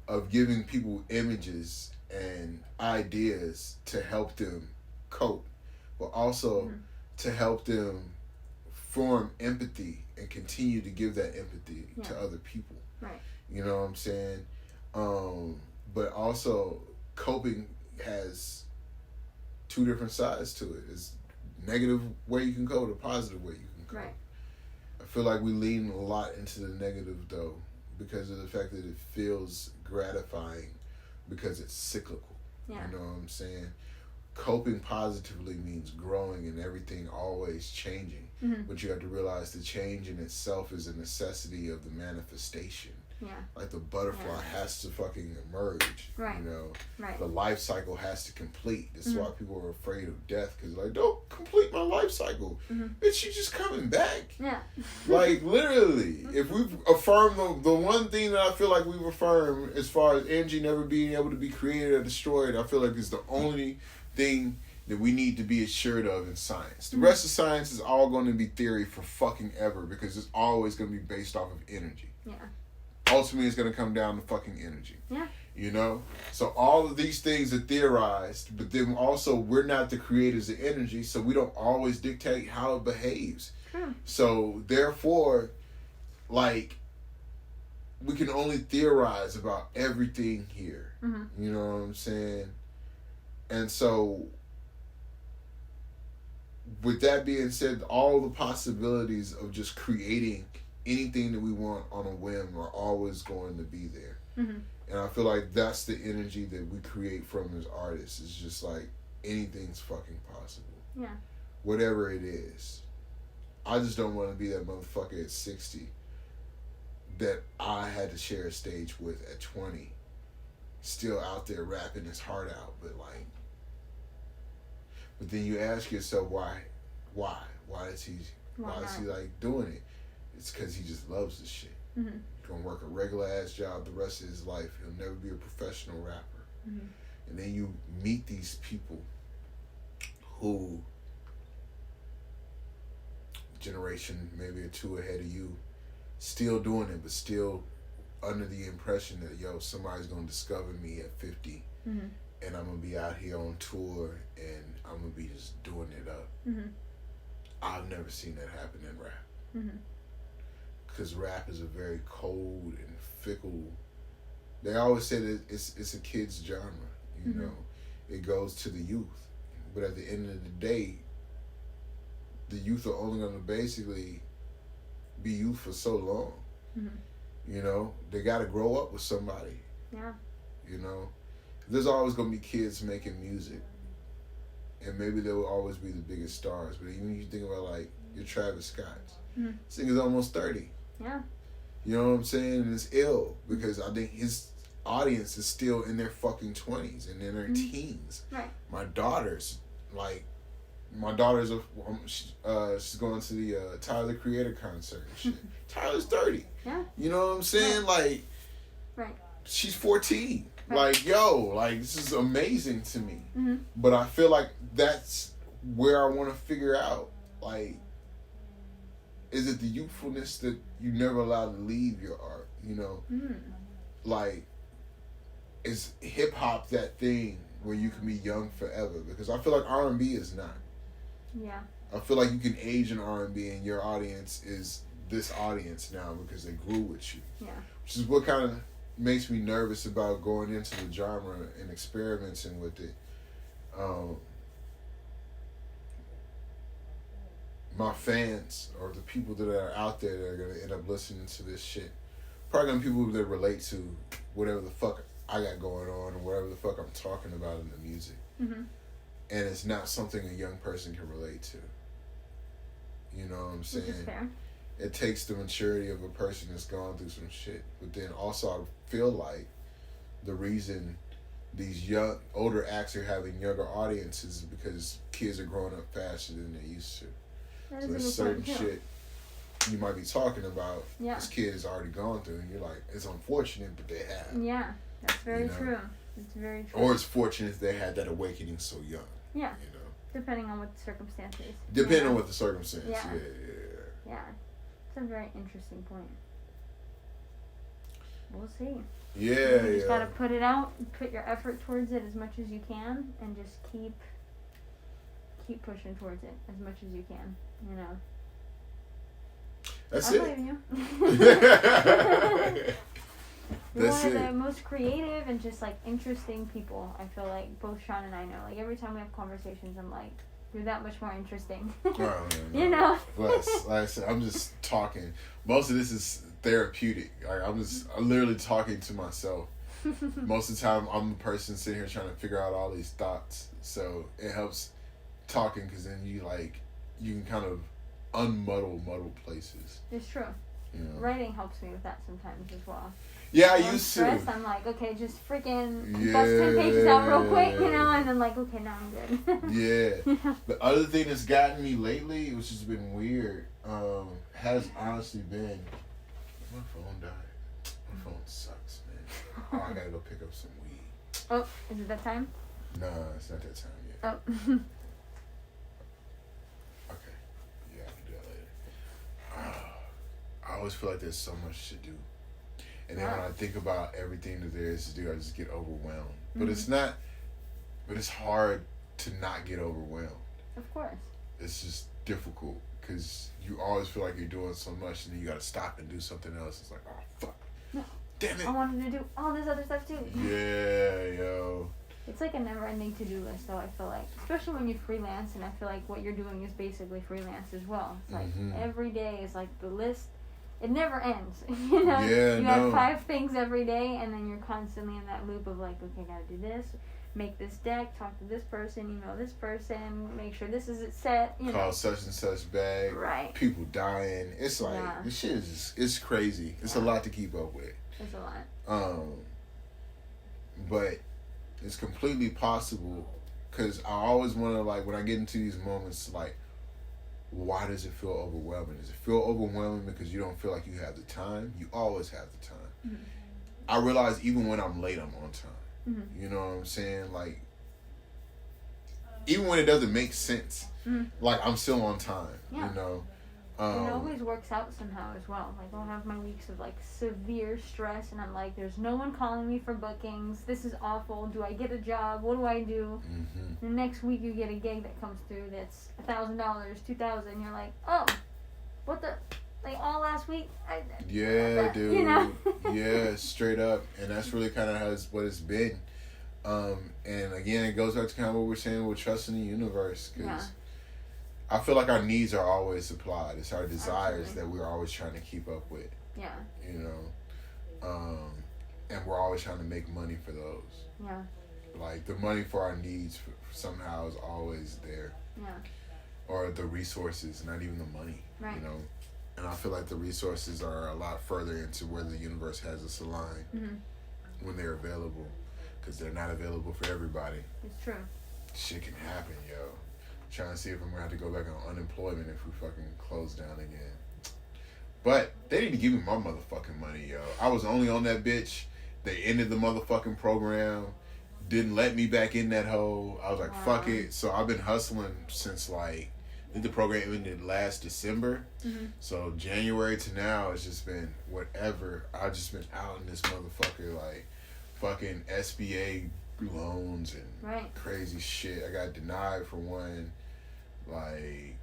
of giving people images and ideas to help them cope, but also to help them form empathy and continue to give that empathy to other people. Right. You know what I'm saying? But also, coping has two different sides to it. It's negative way you can cope, the positive way you can cope. Right. I feel like we lean a lot into the negative, though, because of the fact that it feels gratifying because it's cyclical. Yeah. You know what I'm saying? Coping positively means growing and everything always changing. Mm-hmm. But you have to realize the change in itself is a necessity of the manifestation. Yeah. Like the butterfly has to fucking emerge. Right. You know? Right. The life cycle has to complete. That's why people are afraid of death, because like, don't complete my life cycle. Bitch, you just coming back. Yeah. Like, literally. If we've affirmed the one thing that I feel like we've affirmed as far as energy never being able to be created or destroyed, I feel like it's the only thing that we need to be assured of in science. The rest of science is all going to be theory for fucking ever, because it's always going to be based off of energy. Yeah. Ultimately, it's going to come down to fucking energy. Yeah. You know? So all of these things are theorized, but then also we're not the creators of energy, so we don't always dictate how it behaves. So therefore, like, we can only theorize about everything here. You know what I'm saying? And so, with that being said, all the possibilities of just creating anything that we want on a whim are always going to be there. And I feel like that's the energy that we create from as artists. It's just like, anything's fucking possible. Yeah. Whatever it is. I just don't want to be that motherfucker at 60 that I had to share a stage with at 20. Still out there rapping his heart out, but then you ask yourself why is he like doing it? It's because he just loves this shit. He's gonna work a regular ass job the rest of his life. He'll never be a professional rapper. And then you meet these people who, generation maybe or two ahead of you, still doing it, but still under the impression that, yo, somebody's gonna discover me at 50 and I'm gonna be out here on tour and I'm gonna be just doing it up. I've never seen that happen in rap. Because rap is a very cold and fickle. They always say that it's a kid's genre, you know. It goes to the youth. But at the end of the day, the youth are only gonna basically be youth for so long. You know, they gotta grow up with somebody. Yeah. You know, there's always gonna be kids making music, and maybe they will always be the biggest stars. But even if you think about like your Travis Scott's, this thing is almost 30. Yeah. You know what I'm saying? And it's ill because I think his audience is still in their fucking 20s and in their teens. Right. My daughters, like, My daughter's she's going to the Tyler the Creator concert and shit. Tyler's 30. Yeah. You know what I'm saying? Yeah. Like, right. She's 14. Right. Like, yo, like, this is amazing to me. Mm-hmm. But I feel like that's where I want to figure out, like, is it the youthfulness that you never allowed to leave your art? You know, like, is hip hop that thing where you can be young forever? Because I feel like R&B is not. Yeah. I feel like you can age in R&B and your audience is this audience now because they grew with you. Yeah. Which is what kind of makes me nervous about going into the genre and experimenting with it. My fans or the people that are out there that are going to end up listening to this shit probably going to be people that relate to whatever the fuck I got going on or whatever the fuck I'm talking about in the music. Mm-hmm. And it's not something a young person can relate to. You know what I'm saying? Which is fair. It takes the maturity of a person that's gone through some shit. But then also I feel like the reason these older acts are having younger audiences is because kids are growing up faster than they used to. So there's certain shit you might be talking about this kid has already gone through and you're like, it's unfortunate, but they have. Yeah, that's very true. It's very true. Or it's fortunate they had that awakening so young. Yeah. You know? Depending on what the circumstance is. Depending on what the circumstance. Yeah. Yeah. It's a very interesting point. We'll see. Yeah, you just gotta put it out, put your effort towards it as much as you can, and just keep pushing towards it as much as you can. You know. That's I believe you. You're one of the most creative and just like interesting people. I feel like both Sean and I know. Like every time we have conversations, I'm like, you're that much more interesting. No. You know. Bless. Like I said, I'm just talking. Most of this is therapeutic. Like I'm literally talking to myself. Most of the time, I'm the person sitting here trying to figure out all these thoughts. So it helps talking because then you can kind of muddle places. It's true. You know? Writing helps me with that sometimes as well. Yeah, I when used I'm stressed, to. I'm like, okay, just freaking bust 10 pages out real quick, you know, and then like, okay, now I'm good. Yeah. The other thing that's gotten me lately, which has been weird, has honestly been my phone died. My phone sucks, man. Oh, I gotta go pick up some weed. Oh, is it that time? Nah, it's not that time yet. Oh. Okay. Yeah, I can do that later. I always feel like there's so much to do. And then when I think about everything that there is to do, I just get overwhelmed. Mm-hmm. But it's hard to not get overwhelmed. Of course. It's just difficult because you always feel like you're doing so much and then you got to stop and do something else. It's like, oh, fuck. No. Damn it. I wanted to do all this other stuff too. Yeah, yo. It's like a never-ending to-do list, though, I feel like. Especially when you freelance, and I feel like what you're doing is basically freelance as well. It's like every day is like the list. It never ends, you know? Yeah, you have 5 things every day, and then you're constantly in that loop of like, okay, gotta do this, make this deck, talk to this person, email this person, make sure this is set, you know. Call such and such back. Right. People dying. It's like, this shit is just, it's crazy. It's a lot to keep up with. It's a lot. But it's completely possible, because I always want to, like, when I get into these moments, like, why does it feel overwhelming? Does it feel overwhelming because you don't feel like you have the time? You always have the time. Mm-hmm. I realize even when I'm late, I'm on time. Mm-hmm. You know what I'm saying? Like, even when it doesn't make sense, like, I'm still on time, you know? It always works out somehow as well. Like, I'll have my weeks of, like, severe stress, and I'm like, there's no one calling me for bookings. This is awful. Do I get a job? What do I do? Mm-hmm. The next week you get a gig that comes through that's $1,000, $2,000. You're like, oh, what the... Like, all last week, yeah, dude. You know? Yeah, straight up. And that's really kind of what it's been. And, again, it goes back to kind of what we're saying with trusting the universe, because... I feel like our needs are always supplied. It's our desires that we're always trying to keep up with. Yeah. You know? And we're always trying to make money for those. Yeah. Like, the money for our needs somehow is always there. Yeah. Or the resources, not even the money. Right. You know? And I feel like the resources are a lot further into where the universe has us aligned when they're available. Because they're not available for everybody. It's true. Shit can happen, yo. Trying to see if I'm gonna have to go back on unemployment if we fucking close down again. But they didn't give me my motherfucking money, yo. I was only on that bitch. They ended the motherfucking program. Didn't let me back in that hole. I was like, fuck it. So I've been hustling since like, I think the program ended last December. Mm-hmm. So January to now, it's just been whatever. I've just been out in this motherfucker, like, fucking SBA loans and crazy shit. I got denied for one, like,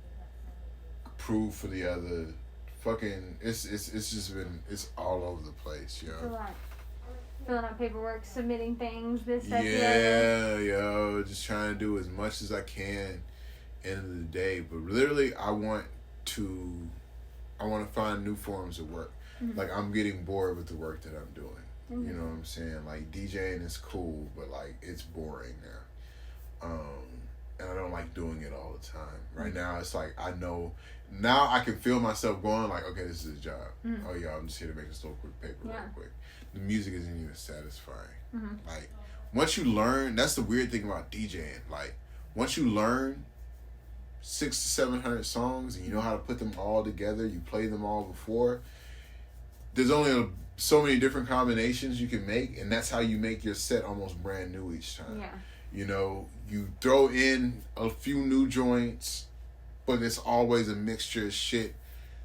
approved for the other. Fucking, it's just been, it's all over the place, yo. It's a lot. Filling out paperwork, submitting things, this, that, yeah, yo, just trying to do as much as I can. End of the day, but literally, I want to find new forms of work. Mm-hmm. Like, I'm getting bored with the work that I'm doing. Mm-hmm. You know what I'm saying? Like, DJing is cool, but like, it's boring now. And I don't like doing it all the time. Right now, it's like, I know, now I can feel myself going like, okay, this is a job. Mm-hmm. Oh yeah, I'm just here to make this little quick paper real quick. The music isn't even satisfying. Mm-hmm. Like, once you learn, that's the weird thing about DJing. Like, once you learn 600 to 700 songs and you know how to put them all together, you played them all before, there's only so many different combinations you can make, and that's how you make your set almost brand new each time. Yeah. You know, you throw in a few new joints, but it's always a mixture of shit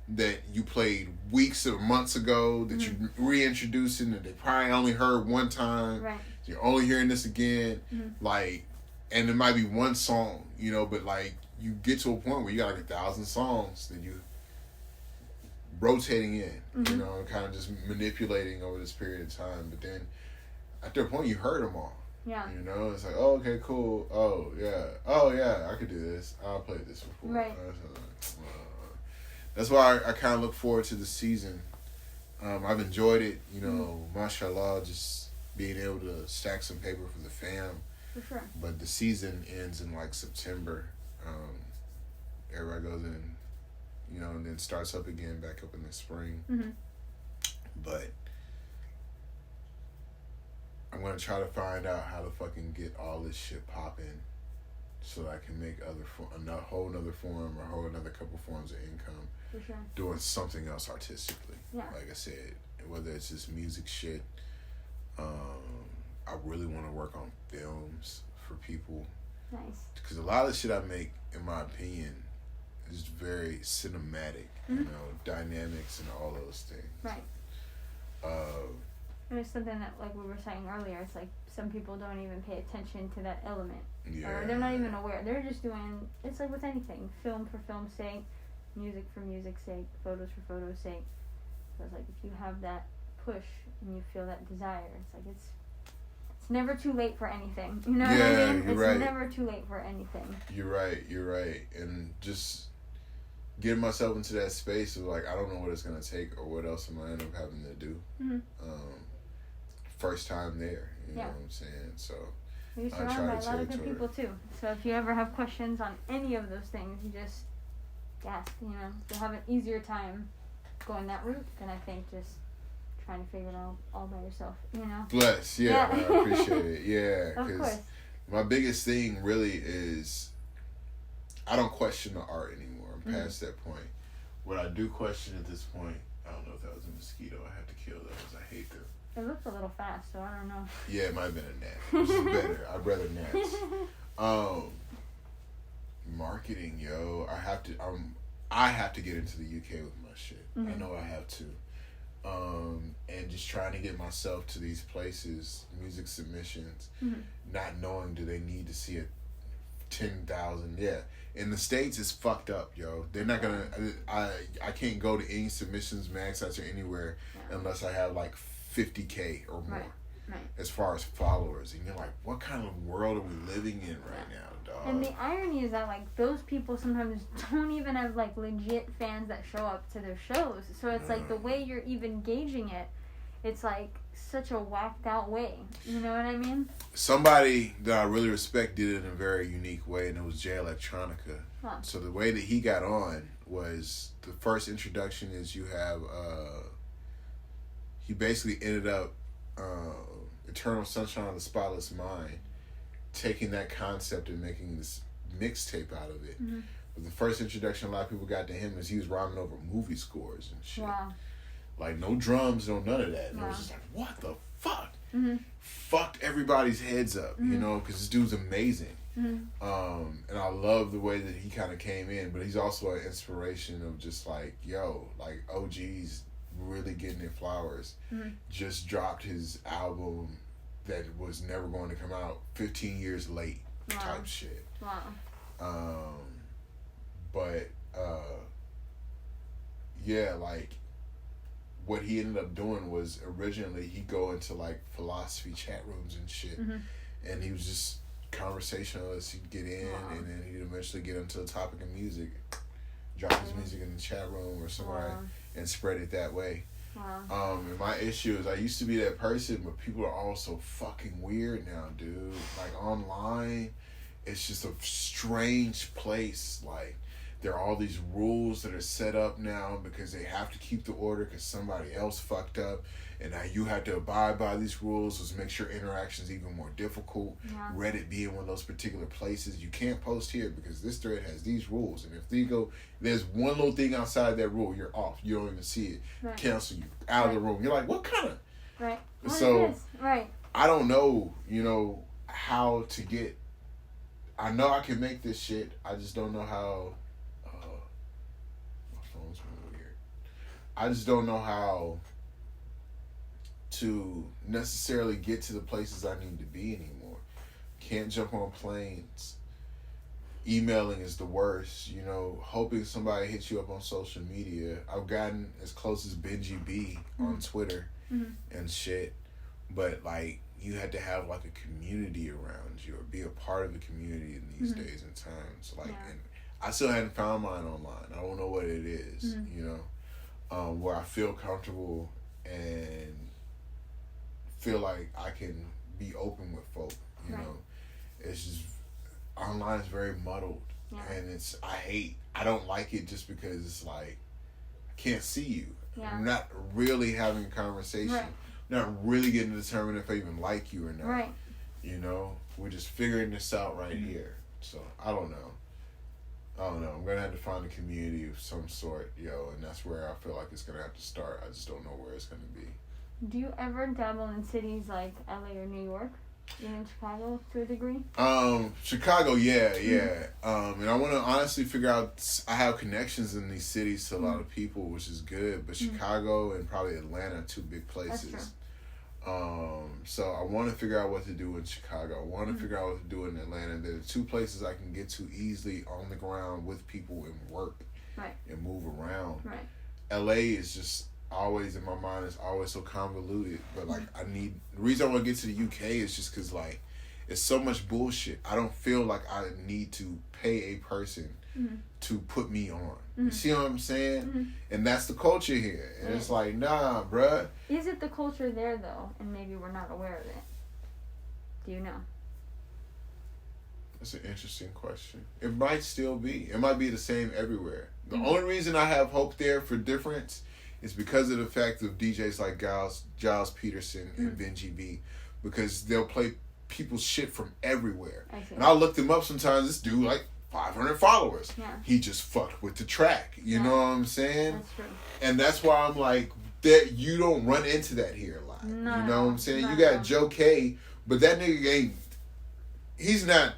that you played weeks or months ago that you reintroducing that they probably only heard one time. Right. You're only hearing this again. Mm-hmm. Like, and it might be one song, you know, but like, you get to a point where you got like 1,000 songs that you rotating in, you know, kind of just manipulating over this period of time. But then after a point, you heard them all. Yeah. You know, it's like, oh, okay, cool. Oh, yeah, I could do this. I played this before. Right. That's why I kind of look forward to the season. I've enjoyed it, you know, mashallah, just being able to stack some paper for the fam. For sure. But the season ends in like September. Everybody goes in, you know, and then starts up again back up in the spring. Mm-hmm. But I'm gonna try to find out how to fucking get all this shit popping, so that I can make a whole another form or a whole another couple forms of income. For sure. Doing something else artistically. Yeah. Like I said, whether it's just music shit. I really want to work on films for people. Nice. Because a lot of the shit I make, in my opinion, is very cinematic. You know, dynamics and all those things. Right. And it's something that, like we were saying earlier, it's like some people don't even pay attention to that element. Yeah. Or they're not even aware. They're just doing, it's like with anything, film for film's sake, music for music's sake, photos for photos' sake. So it's like if you have that push and you feel that desire, it's like it's never too late for anything. You know what I mean? It's right. never too late for anything. You're right. And just getting myself into that space of like, I don't know what it's going to take or what else am I end up having to do. Mm-hmm. First time there, you know what I'm saying? So You're surrounded by a lot of good people too. So if you ever have questions on any of those things, you just ask, you know. You'll have an easier time going that route than I think just trying to figure it out all by yourself, you know. Bless, yeah. I appreciate it. Yeah, of course. My biggest thing really is I don't question the art anymore. I'm past that point. What I do question at this point, I don't know if that was a mosquito. I have to kill those. I hate them. It looked a little fast, so I don't know. Yeah, it might have been a gnat. Which is better. I'd rather gnats. Marketing, yo. I have to get into the UK with my shit. I know I have to. And just trying to get myself to these places, music submissions, not knowing do they need to see it 10,000. Yeah. In the States, it's fucked up, yo. They're not gonna. I can't go to any submissions, mag sites, or anywhere unless I have like 50K or more. Right. As far as followers, and you're like, what kind of world are we living in right now, dog? And the irony is that like those people sometimes don't even have like legit fans that show up to their shows. So it's like the way you're even gauging it, it's like such a whacked out way. You know what I mean? Somebody that I really respect did it in a very unique way, and it was Jay Electronica. Huh. So the way that he got on was the first introduction is you have he basically ended up Eternal Sunshine of the Spotless Mind, taking that concept and making this mixtape out of it. But the first introduction a lot of people got to him is he was rhyming over movie scores and shit. Wow. Like, no drums, no none of that. And it was just like, what the fuck? Fucked everybody's heads up, you know, because this dude's amazing. And I love the way that he kind of came in, but he's also an inspiration of just like, yo, like OG's really getting their flowers. Just dropped his album that was never going to come out 15 years late type shit. Wow. But yeah, like what he ended up doing was originally he'd go into like philosophy chat rooms and shit, and he was just conversationalist. He'd get in, and then he'd eventually get into the topic of music, drop his music in the chat room or somewhere, and spread it that way. And my issue is I used to be that person, but people are all so fucking weird now, dude. Like online, it's just a strange place. Like, there are all these rules that are set up now because they have to keep the order because somebody else fucked up. And now you have to abide by these rules, which makes your interactions even more difficult. Reddit being one of those particular places. You can't post here because this thread has these rules. And if there's one little thing outside that rule, you're off. You don't even see it. Cancel you. Out of the room. You're like, what kind of... Right. What so, is this? Right. I don't know, you know, how to get... I know I can make this shit. I just don't know how... my phone's being weird. I just don't know how to necessarily get to the places I need to be anymore. Can't jump on planes. Emailing is the worst, you know, hoping somebody hits you up on social media. I've gotten as close as Benji B on Twitter and shit, but like you had to have like a community around you or be a part of a community in these days and times. Like, and I still hadn't found mine online. I don't know what it is, you know, where I feel comfortable and feel like I can be open with folk, you know. It's just, online is very muddled, and I don't like it just because it's like, I can't see you. I'm not really having a conversation. Not really getting to determine if I even like you or not. You know, we're just figuring this out right here. So, I don't know. I'm going to have to find a community of some sort, yo, and that's where I feel like it's going to have to start. I just don't know where it's going to be. Do you ever dabble in cities like LA or New York? Even in Chicago to a degree? Chicago, yeah. And I want to honestly figure out, I have connections in these cities to a lot of people, which is good, but Chicago and probably Atlanta are two big places. That's true. So I want to figure out what to do in Chicago. I want to figure out what to do in Atlanta. There are two places I can get to easily on the ground with people and work and move around. LA is just always in my mind, is always so convoluted, but like the reason I want to get to the UK is just because like it's so much bullshit. I don't feel like I need to pay a person to put me on. You see what I'm saying? And that's the culture here, and it's like, nah, bruh. Is it the culture there though, and maybe we're not aware of it? Do you know? That's an interesting question. It might still be. It might be the same everywhere. The only reason I have hope there for difference is because of the fact of DJs like Giles Peterson and Benji B, because they'll play people's shit from everywhere. And I'll look them up sometimes. This dude, like 500 followers. He just fucked with the track. You know what I'm saying? That's true. And that's why I'm like, that you don't run into that here a lot. No, you know what I'm saying? You got Joe K, but that nigga he's not,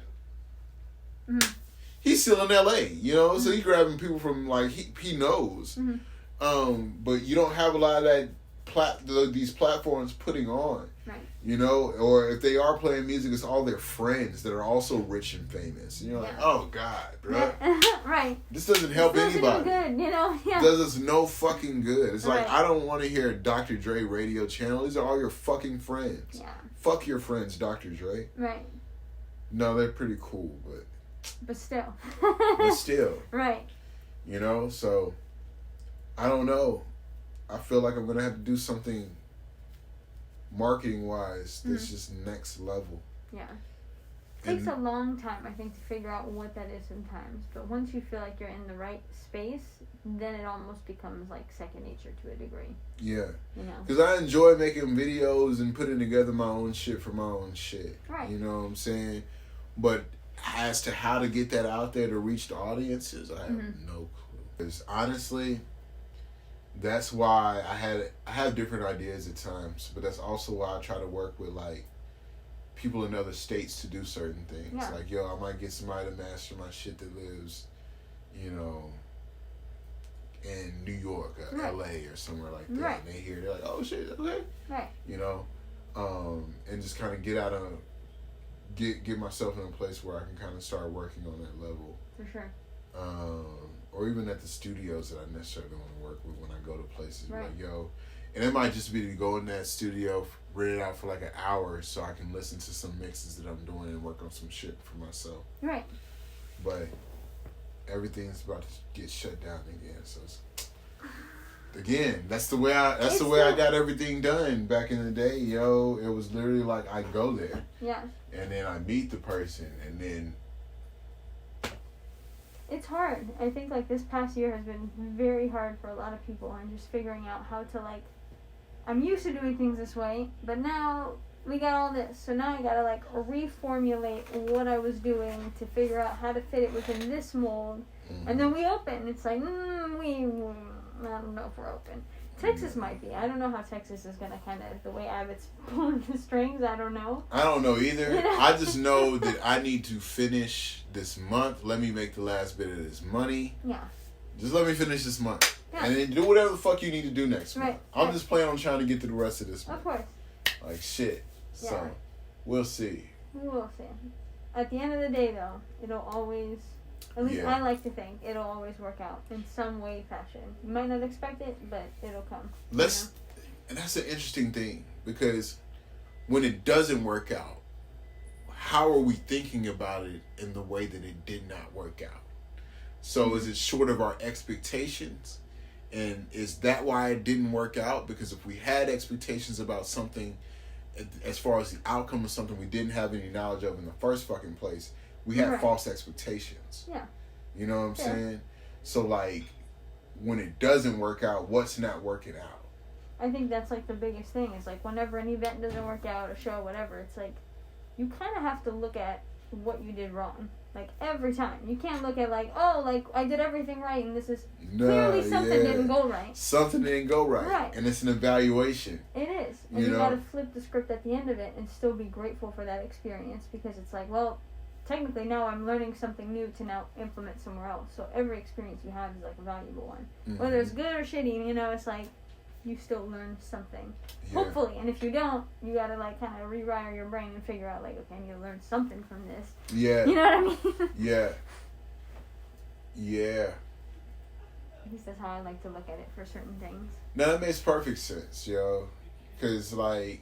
he's still in LA, you know? So he's grabbing people from, like, he knows. But you don't have a lot of that these platforms putting on, you know, or if they are playing music, it's all their friends that are also rich and famous. And you're like, oh God, bro, this doesn't help anybody. Good, you know, does us no fucking good. It's like, I don't want to hear a Dr. Dre radio channel. These are all your fucking friends. Fuck your friends, Dr. Dre. No, they're pretty cool, but still. You know, so I don't know. I feel like I'm going to have to do something marketing-wise that's just next level. It takes a long time, I think, to figure out what that is sometimes. But once you feel like you're in the right space, then it almost becomes like second nature to a degree. Yeah. You know? Because I enjoy making videos and putting together my own shit for my own shit. You know what I'm saying? But as to how to get that out there to reach the audiences, I have no clue. Because honestly, that's why I have different ideas at times, but that's also why I try to work with like people in other states to do certain things. Yeah. Like, yo, I might get somebody to master my shit that lives, you know, in New York or LA or somewhere like that. Right. And they hear, they're like, oh shit, okay. Right. You know? And just kind of get myself in a place where I can kind of start working on that level. For sure. Or even at the studios that I necessarily want to work with when I go to places. Right. Like, yo, and it might just be to go in that studio, rent it out for like an hour so I can listen to some mixes that I'm doing and work on some shit for myself. Right. But everything's about to get shut down again. So again, that's the way I got everything done back in the day, yo. It was literally like I go there. Yeah. And then I meet the person and then it's hard. I think like this past year has been very hard for a lot of people and just figuring out how to like, I'm used to doing things this way, but now we got all this. So now I gotta like reformulate what I was doing to figure out how to fit it within this mold. Mm-hmm. And then we open. It's like, I don't know if we're open. Texas might be. I don't know how Texas is going to kind of, the way Abbott's pulling the strings, I don't know. I don't know either. You know? I just know that I need to finish this month. Let me make the last bit of this money. Yeah. Just let me finish this month. Yeah. And then do whatever the fuck you need to do next month. Right. I'm just planning on trying to get through the rest of this month. Of course. Like shit. Yeah. So, we'll see. We will see. At the end of the day, though, it'll always... At least I like to think it'll always work out in some way, fashion. You might not expect it, but it'll come. And that's an interesting thing because when it doesn't work out, how are we thinking about it in the way that it did not work out? So is it short of our expectations? And is that why it didn't work out? Because if we had expectations about something, as far as the outcome of something we didn't have any knowledge of in the first fucking place, we had false expectations. Yeah. You know what I'm saying? So, like, when it doesn't work out, what's not working out? I think that's, like, the biggest thing. Is, like, whenever an event doesn't work out, a show, whatever, it's, like, you kind of have to look at what you did wrong. Like, every time. You can't look at, like, oh, like, I did everything right, and this is clearly something didn't go right. Something didn't go right. Right. And it's an evaluation. It is. And you got to flip the script at the end of it and still be grateful for that experience because it's like, well, technically now I'm learning something new to now implement somewhere else. So every experience you have is like a valuable one. Mm-hmm. Whether it's good or shitty, you know, it's like you still learn something. Yeah. Hopefully. And if you don't, you gotta like kind of rewire your brain and figure out like, okay, I need to learn something from this. Yeah. You know what I mean? Yeah. Yeah. At least that's how I like to look at it for certain things. No, that makes perfect sense, yo. Because like,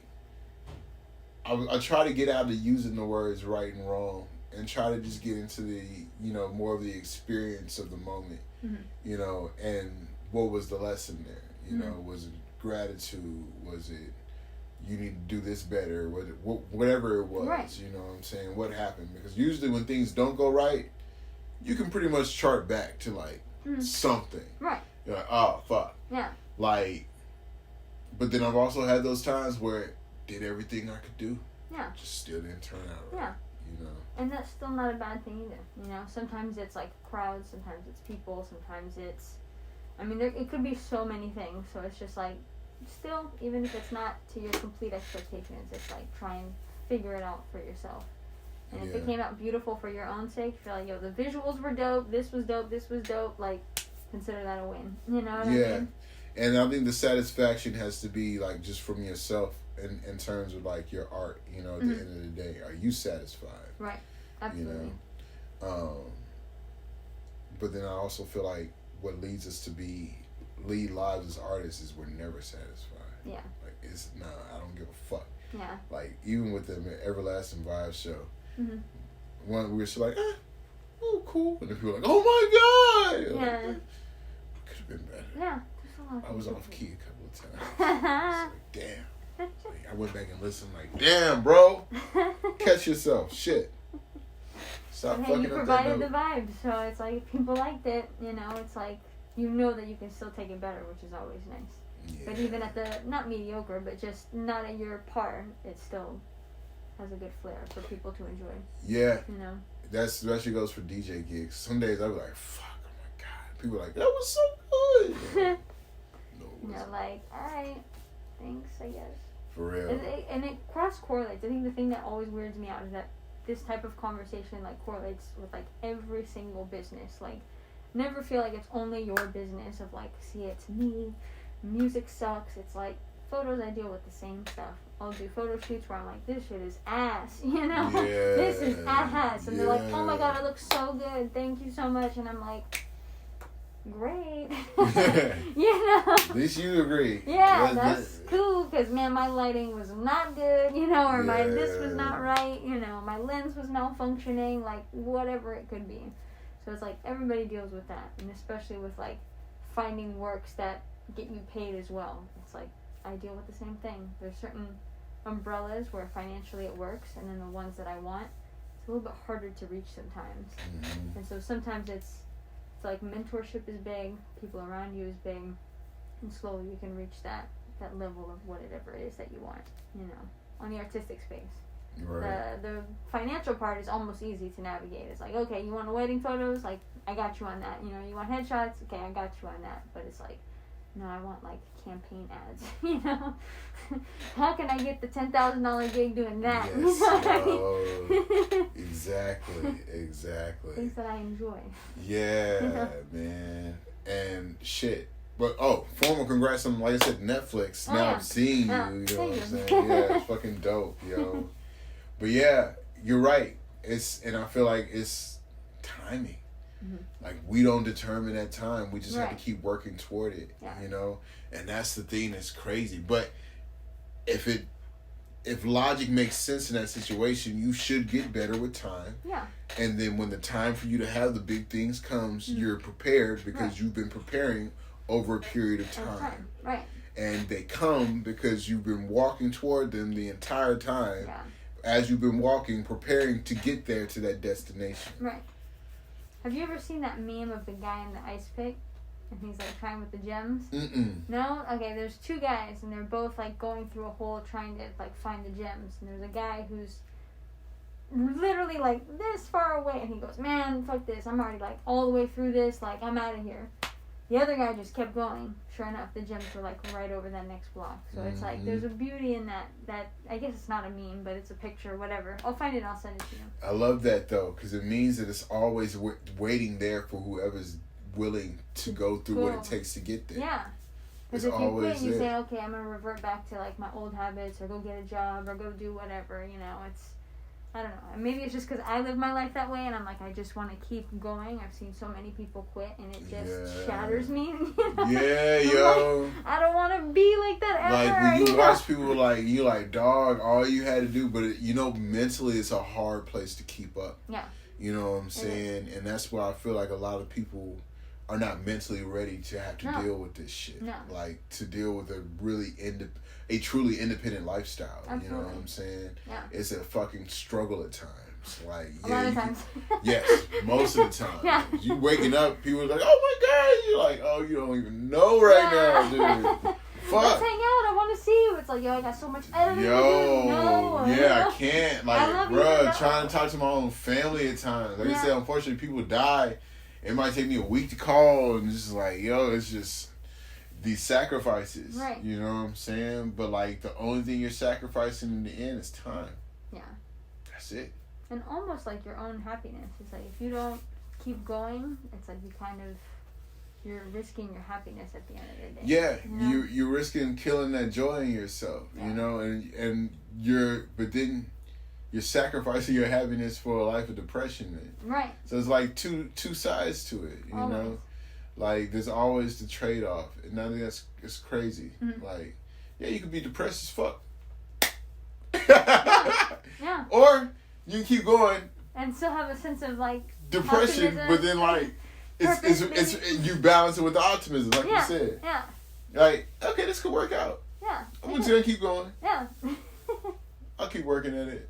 I try to get out of using the words right and wrong. And try to just get into the, you know, more of the experience of the moment, you know, and what was the lesson there? You know, was it gratitude? Was it you need to do this better? Was it whatever it was? You know what I'm saying? What happened? Because usually when things don't go right, you can pretty much chart back to like something. Right. You're like, oh fuck. Yeah. Like, but then I've also had those times where I did everything I could do. Yeah. Just still didn't turn out right. Yeah. You know. And that's still not a bad thing either. You know, sometimes it's like crowds, sometimes it's people, sometimes it's, I mean, it could be so many things. So it's just like, still, even if it's not to your complete expectations, it's like try and figure it out for yourself. And if it came out beautiful for your own sake, feel like, yo, the visuals were dope, this was dope, like, consider that a win. You know what I mean? And I think the satisfaction has to be like just from yourself in terms of like your art, you know, at the end of the day. Are you satisfied? Right. Absolutely. You know? But then I also feel like what leads us to lead lives as artists is we're never satisfied. Yeah. Like I don't give a fuck. Yeah. Like even with the Everlasting Vibes show, one we were just like, oh cool, and then people were like, oh my god. Yeah. Like, could have been better. Yeah. I was off key a couple of times. Like, damn. Like, I went back and listened. Like, damn, bro, catch yourself. Shit. Stop fucking you up provided that the vibe, so it's like if people liked it, you know, it's like you know that you can still take it better, which is always nice. Yeah. But even at the not mediocre, but just not at your par, it still has a good flair for people to enjoy. Yeah. You know. that especially goes for DJ gigs. Some days I'll be like, fuck, oh my God. People are like, that was so good. You're like, alright, thanks, I guess. For real. And it cross-correlates. I think the thing that always weirds me out is that this type of conversation, like, correlates with, like, every single business. Like, never feel like it's only your business of, like, see, it's me, music sucks. It's like, photos, I deal with the same stuff. I'll do photo shoots where I'm like, this shit is ass, you know? Yeah, this is ass. And they're like, oh my God, it looks so good. Thank you so much. And I'm like, great. You know? At least you agree. Yeah, that's cool, because, man, my lighting was not good, you know, or my this was not right, you know, my lens was malfunctioning, like, whatever it could be. So it's like, everybody deals with that, and especially with, like, finding works that get you paid as well. It's like, I deal with the same thing. There's certain umbrellas where financially it works, and then the ones that I want, it's a little bit harder to reach sometimes. Mm-hmm. And so sometimes it's like mentorship is big, people around you is big, and slowly you can reach that level of whatever it is that you want, you know, on the artistic space. Right. The financial part is almost easy to navigate. It's like, okay, you want wedding photos? Like, I got you on that. You know, you want headshots? Okay, I got you on that. But it's like, no, I want, like, campaign ads, you know? How can I get the $10,000 gig doing that? Yes, You know what I mean? Exactly. Things that I enjoy. Yeah, man. And shit. But, formal congrats on, like I said, Netflix. Now I'm seeing you, you know what I'm saying? Yeah, it's fucking dope, yo. But yeah, you're right. And I feel like it's timing. Mm-hmm. Like, we don't determine that time. We just have to keep working toward it, you know? And that's the thing that's crazy. But if logic makes sense in that situation, you should get better with time. Yeah. And then when the time for you to have the big things comes, you're prepared because you've been preparing over a period of time. Right. And they come because you've been walking toward them the entire time. Yeah. As you've been walking, preparing to get there to that destination. Right. Have you ever seen that meme of the guy in the ice pick? And he's, like, trying with the gems? Mm-mm. No? Okay, there's two guys, and they're both, like, going through a hole trying to, like, find the gems. And there's a guy who's literally, like, this far away. And he goes, man, fuck this. I'm already, like, all the way through this. Like, I'm out of here. The other guy just kept going. Sure enough, the gems were, like, right over that next block. So it's like, there's a beauty in that, I guess it's not a meme, but it's a picture, whatever. I'll find it and I'll send it to you. I love that, though, because it means that it's always waiting there for whoever's willing to go through what it takes to get there. Yeah. Because if you quit and you say, okay, I'm going to revert back to, like, my old habits, or go get a job, or go do whatever, you know, it's, I don't know. Maybe it's just because I live my life that way, and I'm like, I just want to keep going. I've seen so many people quit, and it just shatters me. You know? Yeah, yo. Like, I don't want to be like that ever. Like, when you watch people, like, you like, dog, all you had to do, but, you know, mentally it's a hard place to keep up. Yeah. You know what I'm saying? And that's why I feel like a lot of people are not mentally ready to have to deal with this shit. No. Like, to deal with a really a truly independent lifestyle. Absolutely. You know what I'm saying? Yeah. It's a fucking struggle at times. Like, a lot of times. Yes, most of the time. Yeah. You waking up, people are like, oh my God. You're like, oh, you don't even know now, dude. Fuck. Let's hang out. I want to see you. It's like, yo, I got so much editing to do. No. Yeah, I can't. Like, bruh, trying to talk to my own family at times. Like I said, unfortunately, people die. It might take me a week to call, and it's just like, yo, it's just these sacrifices. Right. You know what I'm saying? But, like, the only thing you're sacrificing in the end is time. Yeah. That's it. And almost like your own happiness. It's like, if you don't keep going, it's like you're risking your happiness at the end of the day. Yeah. You know? You're risking killing that joy in yourself, you know? And but then you're sacrificing your happiness for a life of depression, man. Right. So it's like two sides to it, you know? Like, there's always the trade-off. And I think it's crazy. Mm-hmm. Like, yeah, you could be depressed as fuck. Yeah. Or you can keep going. And still have a sense of, like, depression, optimism. But then, like, it's you balance it with the optimism, like you said. Yeah. Like, okay, this could work out. Yeah. I'm just going to keep going. Yeah. I'll keep working at it.